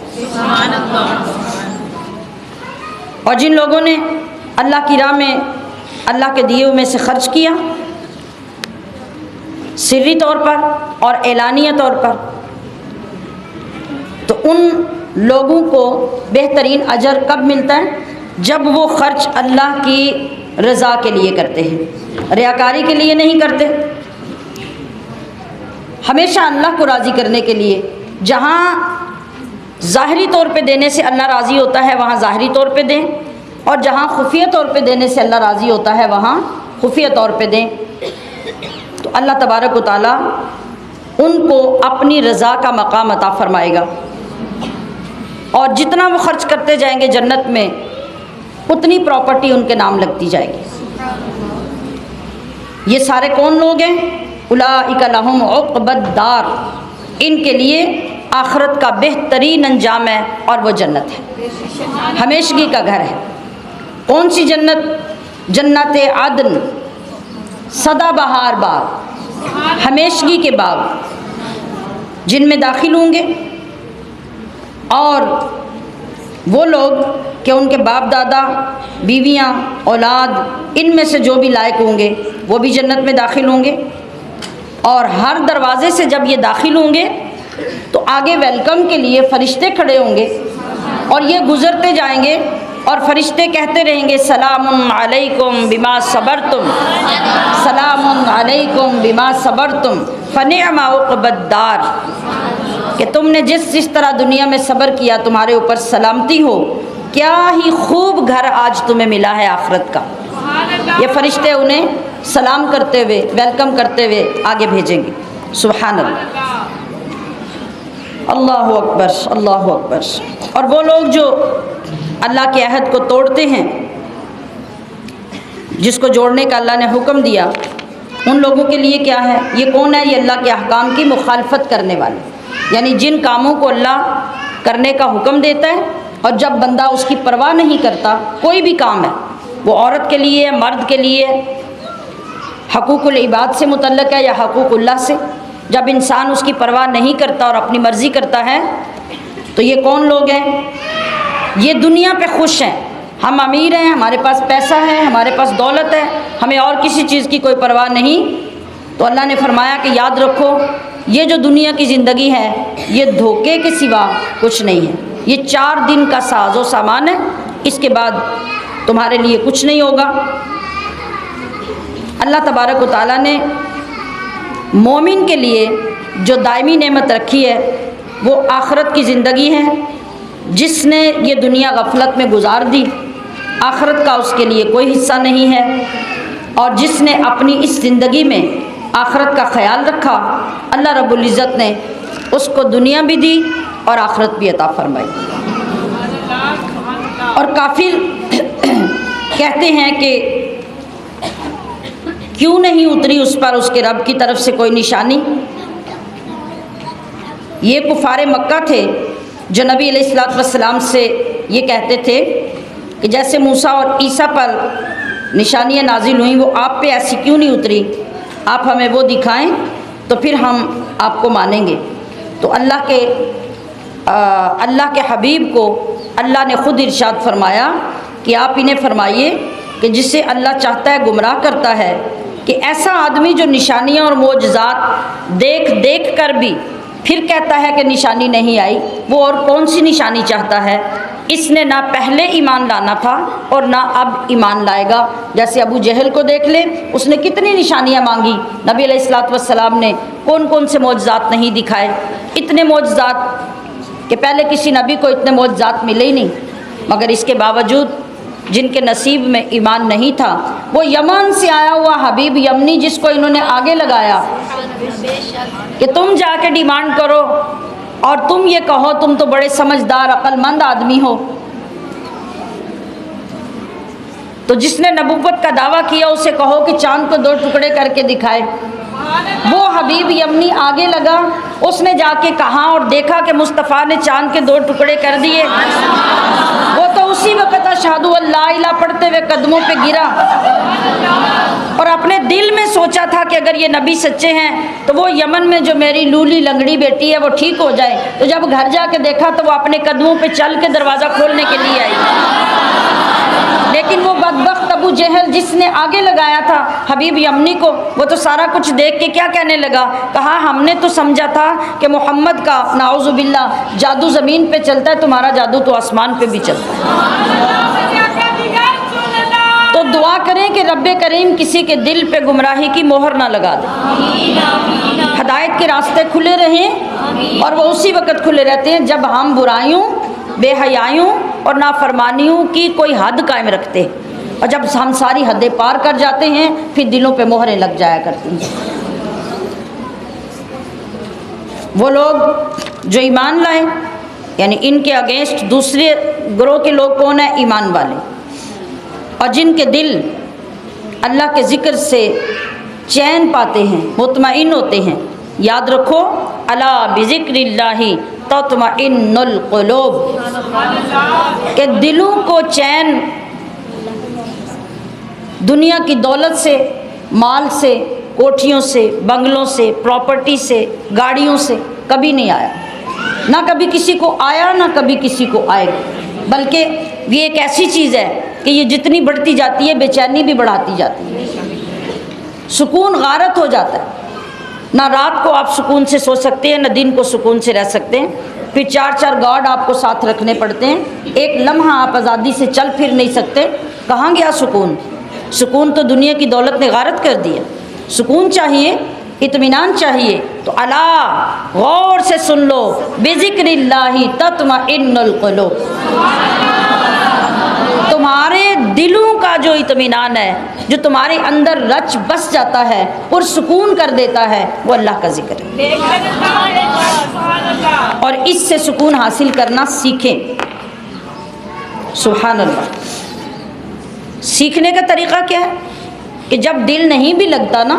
और जिन लोगों ने अल्लाह की राह में अल्लाह के दिए में से खर्च किया, सिर्री तौर पर और एलानिया तौर पर, तो उन लोगों को बेहतरीन अजर कब मिलता है? जब वो खर्च अल्लाह की रज़ा के लिए करते हैं, रियाकारी के लिए नहीं करते, हमेशा अल्लाह को राज़ी करने के लिए। जहाँ ज़ाहरी तौर पे देने से अल्लाह राज़ी होता है वहाँ ज़ाहरी तौर पे दें, और जहाँ खुफिया तौर पे देने से अल्लाह राज़ी होता है वहाँ खुफिया तौर पे दें। तो अल्लाह तबारक व तआला उनको अपनी रज़ा का मकाम अता फ़रमाएगा, और जितना वो खर्च करते जाएंगे जन्नत में उतनी प्रॉपर्टी उनके नाम लगती जाएगी। ये सारे कौन लोग हैं? उलाइका लहुम उक़बद्दार, इनके लिए आखिरत का बेहतरीन अंजाम है और वो जन्नत है, हमेशगी का घर है। कौन सी जन्नत? जन्नत आदन, सदाबहार बाग, हमेशगी के बाग, जिनमें दाखिल होंगे। और वो लोग कि उनके बाप दादा, बीवियाँ, औलाद, इनमें से जो भी लायक होंगे वो भी जन्नत में दाखिल होंगे। और हर दरवाज़े से जब ये दाखिल होंगे तो आगे वेलकम के लिए फ़रिश्ते खड़े होंगे और ये गुज़रते जाएंगे और फरिश्ते कहते रहेंगे सलामुन अलैकुम बिमा सबरतुम, सलामुन अलैकुम बिमा सबरतुम फनिअमा उक़बद्दार, कि तुमने जिस तरह दुनिया में सब्र किया तुम्हारे ऊपर सलामती हो, क्या ही खूब घर आज तुम्हें मिला है आखिरत का। ये फरिश्ते उन्हें सलाम करते हुए, वेलकम करते हुए आगे भेजेंगे। सुभान अल्लाह, अल्लाहु अकबर, अल्लाहु अकबर। और वो लोग जो अल्लाह के अहद को तोड़ते हैं, जिसको जोड़ने का अल्लाह ने हुक्म दिया, उन लोगों के लिए क्या है? ये कौन है? ये अल्लाह के अहकाम की मुखालफत करने वाले, यानी जिन कामों को अल्लाह करने का हुक्म देता है और जब बंदा उसकी परवाह नहीं करता, कोई भी काम है, वो औरत के लिए, मर्द के लिए, हकूकुल इबाद से मुतल्लक है या हकूकुल्लाह से, जब इंसान उसकी परवाह नहीं करता और अपनी मर्ज़ी करता है, तो ये कौन लोग हैं? ये दुनिया पे खुश हैं, हम अमीर हैं, हमारे पास पैसा है, हमारे पास दौलत है, हमें और किसी चीज़ की कोई परवाह नहीं। तो अल्लाह ने फरमाया कि याद रखो, ये जो दुनिया की ज़िंदगी है, ये धोखे के सिवा कुछ नहीं है। ये 4 दिन का साजो सामान है, इसके बाद तुम्हारे लिए कुछ नहीं होगा। अल्लाह तबारक व तआला ने मोमिन के लिए जो दायमी नेमत रखी है वो आखिरत की ज़िंदगी है। जिसने ये दुनिया गफलत में गुजार दी, आखिरत का उसके लिए कोई हिस्सा नहीं है। और जिसने अपनी इस ज़िंदगी में आखिरत का ख्याल रखा, अल्लाह रब्बुल इज़्ज़त ने उसको दुनिया भी दी और आखिरत भी अता फरमाई। और काफिर कहते हैं कि क्यों नहीं उतरी उस पर उसके रब की तरफ से कोई निशानी। ये कुफारे मक्का थे जो नबी अलैहिस्सलातु वस्सलाम से ये कहते थे कि जैसे मूसा और ईसा पर निशानियाँ नाजिल हुई, वो आप पे ऐसी क्यों नहीं उतरी, आप हमें वो दिखाएं तो फिर हम आपको मानेंगे। तो अल्लाह के हबीब को अल्लाह ने ख़ुद इरशाद फरमाया कि आप इन्हें फरमाइए कि जिसे अल्लाह चाहता है गुमराह करता है, कि ऐसा आदमी जो निशानियाँ और मोजज़ात देख देख कर भी फिर कहता है कि निशानी नहीं आई, वो और कौन सी निशानी चाहता है। इसने ना पहले ईमान लाना था और ना अब ईमान लाएगा। जैसे अबू जहल को देख ले, उसने कितनी निशानियाँ मांगी, नबी अलैहिस्सलातु वस्सलाम ने कौन कौन से मोजज़ात नहीं दिखाए। इतने मोजज़ात कि पहले किसी नबी को इतने मोजज़ात मिले ही नहीं, मगर इसके बावजूद जिनके नसीब में ईमान नहीं था, वो यमन से आया हुआ हबीब यमनी, जिसको इन्होंने आगे लगाया कि तुम जाके डिमांड करो और तुम ये कहो तुम तो बड़े समझदार अक्लमंद आदमी हो। तो जिसने नबुव्वत का दावा किया उसे कहो कि चांद को 2 टुकड़े करके दिखाए। वो हबीब यमनी आगे लगा, उसने जाके कहा और देखा कि मुस्तफ़ा ने चांद के 2 टुकड़े कर दिए। वो तो उसी वक़्त अशहदु अल्ला इलाहा पढ़ते हुए कदमों पे गिरा और अपने दिल में सोचा था कि अगर ये नबी सच्चे हैं तो वो यमन में जो मेरी लूली लंगड़ी बेटी है वो ठीक हो जाए। तो जब घर जाके देखा तो वो अपने कदमों पे चल के दरवाज़ा खोलने के लिए आई। लेकिन वो बदबख्त अबू जहल जिसने आगे लगाया था हबीब यमनी को, वो तो सारा कुछ देख के क्या कहने लगा, कहा हमने तो समझा था कि मोहम्मद का नाउज़ुबिल्लाह जादू ज़मीन पे चलता है, तुम्हारा जादू तो आसमान पे भी चलता है। तो दुआ करें कि रब्बे करीम किसी के दिल पे गुमराही की मोहर ना लगा दे, हदायत के रास्ते खुले रहें। और वो उसी वक़्त खुले रहते हैं जब हम बुराइयों, बेहयाइयों और नाफरमानियों की कोई हद कायम रखते हैं, और जब हम सारी हदें पार कर जाते हैं फिर दिलों पे मोहरें लग जाया करती हैं। वो लोग जो ईमान लाए, यानी इनके अगेंस्ट दूसरे ग्रोह के लोग कौन है? ईमान वाले, और जिनके दिल अल्लाह के ज़िक्र से चैन पाते हैं, मुतमईन होते हैं। याद रखो, अला बिज़िक्रिल्लाहि तत्मइन्नुल क़ुलूब, के दिलों को चैन दुनिया की दौलत से, माल से, कोठियों से, बंगलों से, प्रॉपर्टी से, गाड़ियों से कभी नहीं आया, ना कभी किसी को आया, ना कभी किसी को आएगा। बल्कि ये एक ऐसी चीज़ है कि ये जितनी बढ़ती जाती है बेचैनी भी बढ़ाती जाती है, सुकून गारत हो जाता है। ना रात को आप सुकून से सो सकते हैं, ना दिन को सुकून से रह सकते हैं। फिर 4-4 गार्ड आपको साथ रखने पड़ते हैं, एक लम्हा आप आज़ादी से चल फिर नहीं सकते। कहाँ गया सुकून? सुकून तो दुनिया की दौलत ने गारत कर दिया। सुकून चाहिए, इत्मीनान चाहिए तो अला गौर से सुन लो, बिज़िक्रिल्लाहि तत्मइन्नुल क़ुलूब। तुम्हारे दिलों का जो इत्मीनान है, जो तुम्हारे अंदर रच बस जाता है और सुकून कर देता है, वो अल्लाह का जिक्र है। और इससे सुकून हासिल करना सीखें। सुभान अल्लाह। सीखने का तरीक़ा क्या है कि जब दिल नहीं भी लगता ना,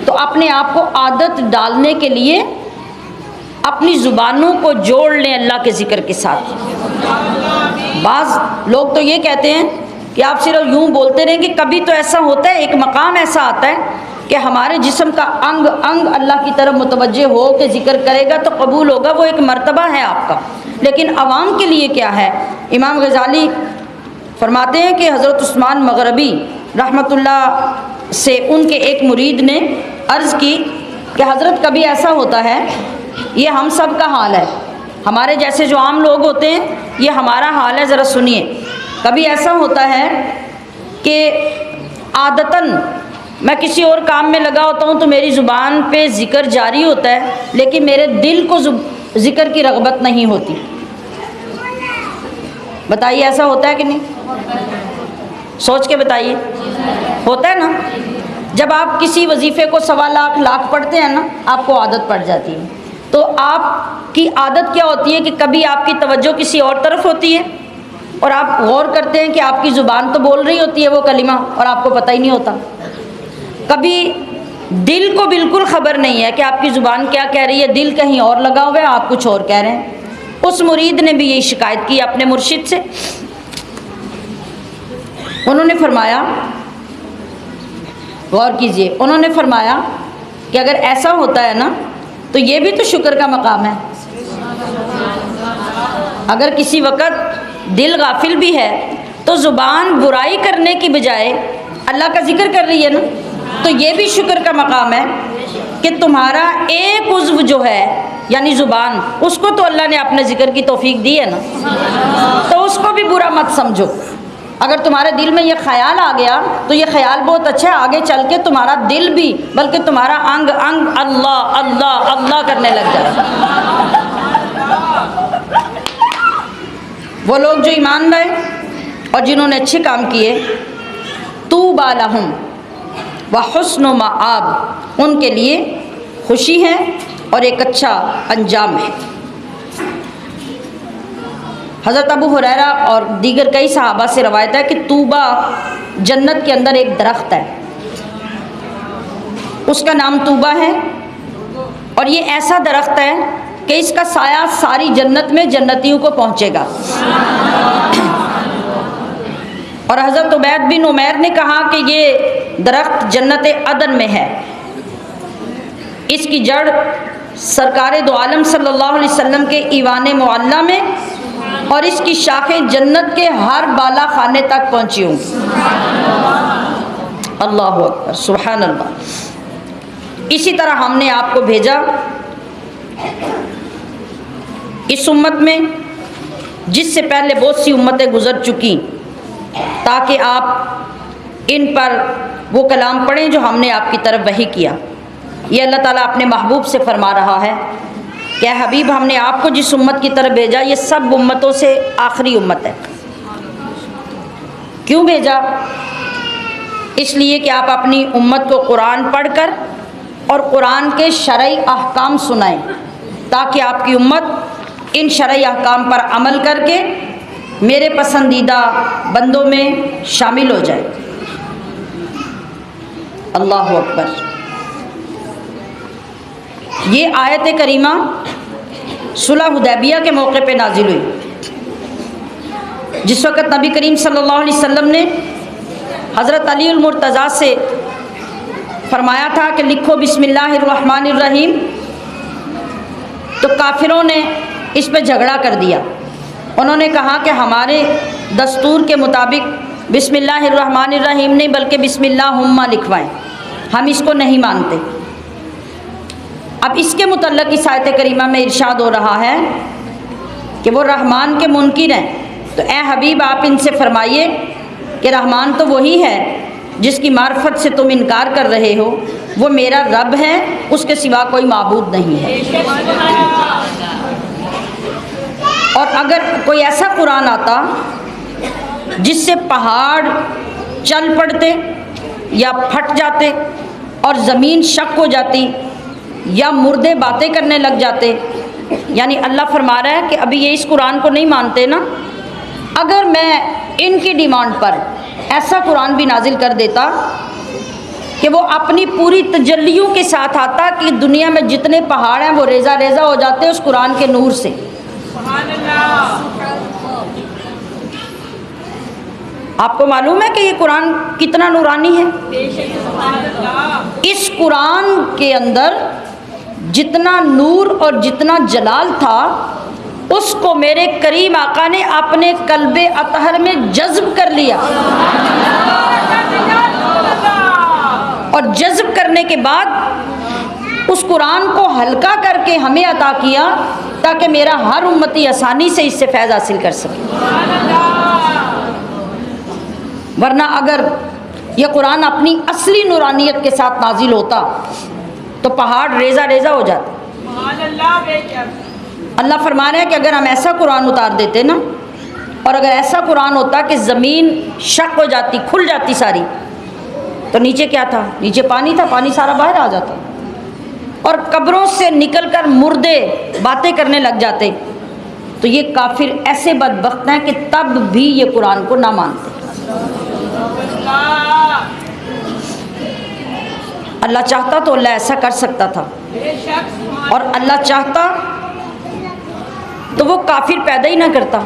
तो अपने आप को आदत डालने के लिए अपनी ज़ुबानों को जोड़ लें अल्लाह के ज़िक्र के साथ। बाज़ लोग तो ये कहते हैं कि आप सिर्फ यूँ बोलते रहेंगे, कभी तो ऐसा होता है, एक मकाम ऐसा आता है कि हमारे जिस्म का अंग अंग अल्लाह की तरफ मुतवज्जे हो के ज़िक्र करेगा तो कबूल होगा, वो एक मर्तबा है आपका। लेकिन अवाम के लिए क्या है? इमाम गज़ाली फरमाते हैं कि हज़रत उस्मान मग़रबी रहमतुल्लाह से उनके एक मुरीद ने अर्ज़ की कि हज़रत कभी ऐसा होता है, ये हम सब का हाल है, हमारे जैसे जो आम लोग होते हैं ये हमारा हाल है, ज़रा सुनिए। कभी ऐसा होता है कि आदतन मैं किसी और काम में लगा होता हूँ तो मेरी ज़ुबान पे ज़िक्र जारी होता है, लेकिन मेरे दिल को ज़िक्र की रग़बत नहीं होती। बताइए ऐसा होता है कि नहीं? सोच के बताइए। होता है ना? जब आप किसी वजीफ़े को 1.25 लाख पढ़ते हैं ना, आपको आदत पड़ जाती है। तो आपकी आदत क्या होती है कि कभी आपकी तवज्जो किसी और तरफ होती है और आप गौर करते हैं कि आपकी ज़ुबान तो बोल रही होती है वो कलिमा और आपको पता ही नहीं होता। कभी दिल को बिल्कुल ख़बर नहीं है कि आपकी ज़ुबान क्या कह रही है, दिल कहीं और लगा हुआ है, आप कुछ और कह रहे हैं। उस मुरीद ने भी यही शिकायत की अपने मुर्शिद से। उन्होंने फरमाया, गौर कीजिए, उन्होंने फरमाया कि अगर ऐसा होता है ना तो ये भी तो शुक्र का मकाम है। अगर किसी वक़्त दिल गाफिल भी है तो ज़ुबान बुराई करने की बजाय अल्लाह का जिक्र कर रही है ना, तो ये भी शुक्र का मकाम है कि तुम्हारा एक उज़्व जो है यानी ज़ुबान, उसको तो अल्लाह ने अपने ज़िक्र की तौफीक दी है ना, तो उसको भी बुरा मत समझो। अगर तुम्हारे दिल में ये ख्याल आ गया तो ये ख्याल बहुत अच्छा है, आगे चल के तुम्हारा दिल भी बल्कि तुम्हारा अंग अंग अल्लाह अल्लाह अल्लाह करने लग जाए। वो लोग जो ईमान लाए और जिन्होंने अच्छे काम किए, तूबा लहुम व हुस्नु मआब, उनके लिए खुशी है और एक अच्छा अंजाम है। हज़रत अबू हुरैरा और दीगर कई सहाबा से रवायत है कि तूबा जन्नत के अंदर एक दरख्त है, उसका नाम तूबा है और ये ऐसा दरख्त है कि इसका साया सारी जन्नत में जन्नतियों को पहुँचेगा। और हज़रत उबैद बिन उमैर ने कहा कि ये दरख्त जन्नत अदन में है। इसकी जड़ सरकार दो आलम सल्लल्लाहु अलैहि वसल्लम के ईवान मुअल्ला में और इसकी शाखें जन्नत के हर बाला खाने तक पहुँची होंगी। अल्लाह अकबर, सुभान अल्लाह। इसी तरह हमने आपको भेजा इस उम्मत में जिससे पहले बहुत सी उम्मतें गुजर चुकी, ताकि आप इन पर वो कलाम पढ़ें जो हमने आपकी तरफ वही किया। ये अल्लाह ताला अपने महबूब से फरमा रहा है, क्या हबीब, हमने आपको जिस उम्मत की तरफ भेजा ये सब उम्मतों से आखिरी उम्मत है। क्यों भेजा? इसलिए कि आप अपनी उम्मत को कुरान पढ़कर और कुरान के शरई अहकाम सुनाएं, ताकि आपकी उम्मत इन शरई अहकाम पर अमल करके मेरे पसंदीदा बंदों में शामिल हो जाए। अल्लाह अकबर। ये आयत करीमा सुलह हुदैबिया के मौके पे नाजिल हुई, जिस वक़्त नबी करीम सल्लल्लाहु अलैहि वसल्लम ने हज़रत अली उल मुर्तज़ा से फरमाया था कि लिखो बिस्मिल्लाहिर्रहमानिर्रहीम, तो काफिरों ने इस पर झगड़ा कर दिया। उन्होंने कहा कि हमारे दस्तूर के मुताबिक बिस्मिल्लाहिर्रहमानिर्रहीम नहीं बल्कि बिस्मिल्लाहुम्मा लिखवाएं, हम इसको नहीं मानते। अब इसके मुतल्लक़ इस आयत करीमा में इरशाद हो रहा है कि वो रहमान के मुनकिर हैं, तो ए हबीब आप इनसे फरमाइए कि रहमान तो वही है जिसकी मार्फत से तुम इनकार कर रहे हो, वो मेरा रब है, उसके सिवा कोई माबूद नहीं है। और अगर कोई ऐसा कुरान आता जिससे पहाड़ चल पड़ते या फट जाते और ज़मीन शक हो जाती या मुर्दे बातें करने लग जाते, यानी अल्लाह फरमा रहा है कि अभी ये इस कुरान को नहीं मानते ना, अगर मैं इनकी डिमांड पर ऐसा कुरान भी नाजिल कर देता कि वो अपनी पूरी तजल्लियों के साथ आता कि दुनिया में जितने पहाड़ हैं वो रेज़ा रेज़ा हो जाते उस कुरान के नूर से। आपको मालूम है कि ये कुरान कितना नूरानी है? इस कुरान के अंदर जितना नूर और जितना जलाल था उसको मेरे करीम आका ने अपने कल्बे अतहर में जज्ब कर लिया, और जज्ब करने के बाद उस कुरान को हल्का करके हमें अता किया ताकि मेरा हर उम्मती आसानी से इससे फैज़ हासिल कर सके। वरना अगर यह कुरान अपनी असली नूरानियत के साथ नाजिल होता तो पहाड़ रेज़ा रेज़ा हो जाते। अल्लाह फरमा रहे हैं कि अगर हम ऐसा कुरान उतार देते ना, और अगर ऐसा कुरान होता कि ज़मीन शक हो जाती, खुल जाती सारी, तो नीचे क्या था? नीचे पानी था, पानी सारा बाहर आ जाता, और कब्रों से निकलकर मुर्दे बातें करने लग जाते, तो ये काफिर ऐसे बदबख्त हैं कि तब भी ये कुरान को ना मानते। अल्लाह चाहता तो अल्लाह ऐसा कर सकता था, और अल्लाह चाहता तो वो काफिर पैदा ही ना करता।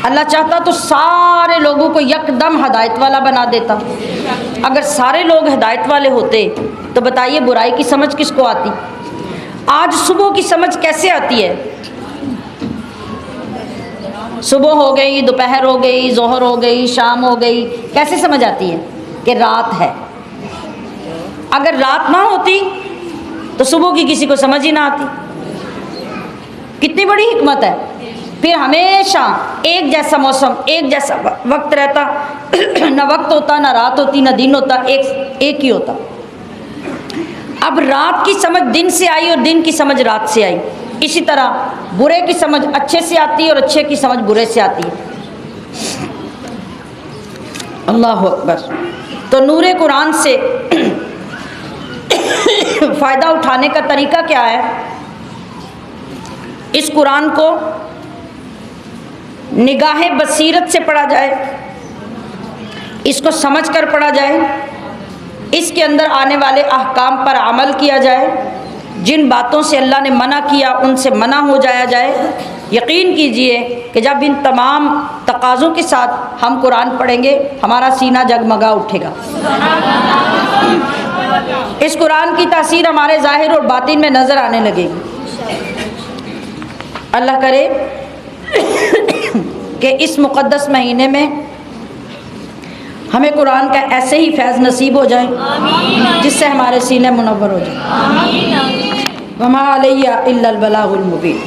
अल्लाह चाहता तो सारे लोगों को यकदम हिदायत वाला बना देता। अगर सारे लोग हिदायत वाले होते तो बताइए बुराई की समझ किसको आती? आज सुबह की समझ कैसे आती है? सुबह हो गई, दोपहर हो गई, जोहर हो गई, शाम हो गई, कैसे समझ आती है कि रात है? अगर रात ना होती तो सुबह की किसी को समझ ही ना आती। कितनी बड़ी हिकमत है। फिर हमेशा एक जैसा मौसम, एक जैसा वक्त रहता, ना वक्त होता, ना रात होती, ना दिन होता, एक ही होता। अब रात की समझ दिन से आई और दिन की समझ रात से आई। इसी तरह बुरे की समझ अच्छे से आती है और अच्छे की समझ बुरे से आती है। अल्लाह अकबर। तो नूरे कुरान से फ़ायदा उठाने का तरीका क्या है? इस कुरान को निगाहे बसीरत से पढ़ा जाए, इसको समझ कर पढ़ा जाए, इसके अंदर आने वाले अहकाम पर अमल किया जाए, जिन बातों से अल्लाह ने मना किया उनसे मना हो जाया जाए। यकीन कीजिए कि जब इन तमाम तकाज़ों के साथ हम कुरान पढ़ेंगे हमारा सीना जगमगा उठेगा। इस कुरान की तासीर हमारे ज़ाहिर और बातिन में नज़र आने लगेगी। अल्लाह करे कि इस मुक़द्दस महीने में हमें कुरान का ऐसे ही फैज़ नसीब हो जाए जिससे हमारे सीने मुनव्वर हो जाए। वमा अलैया इल्लल बलागुल मुबीन।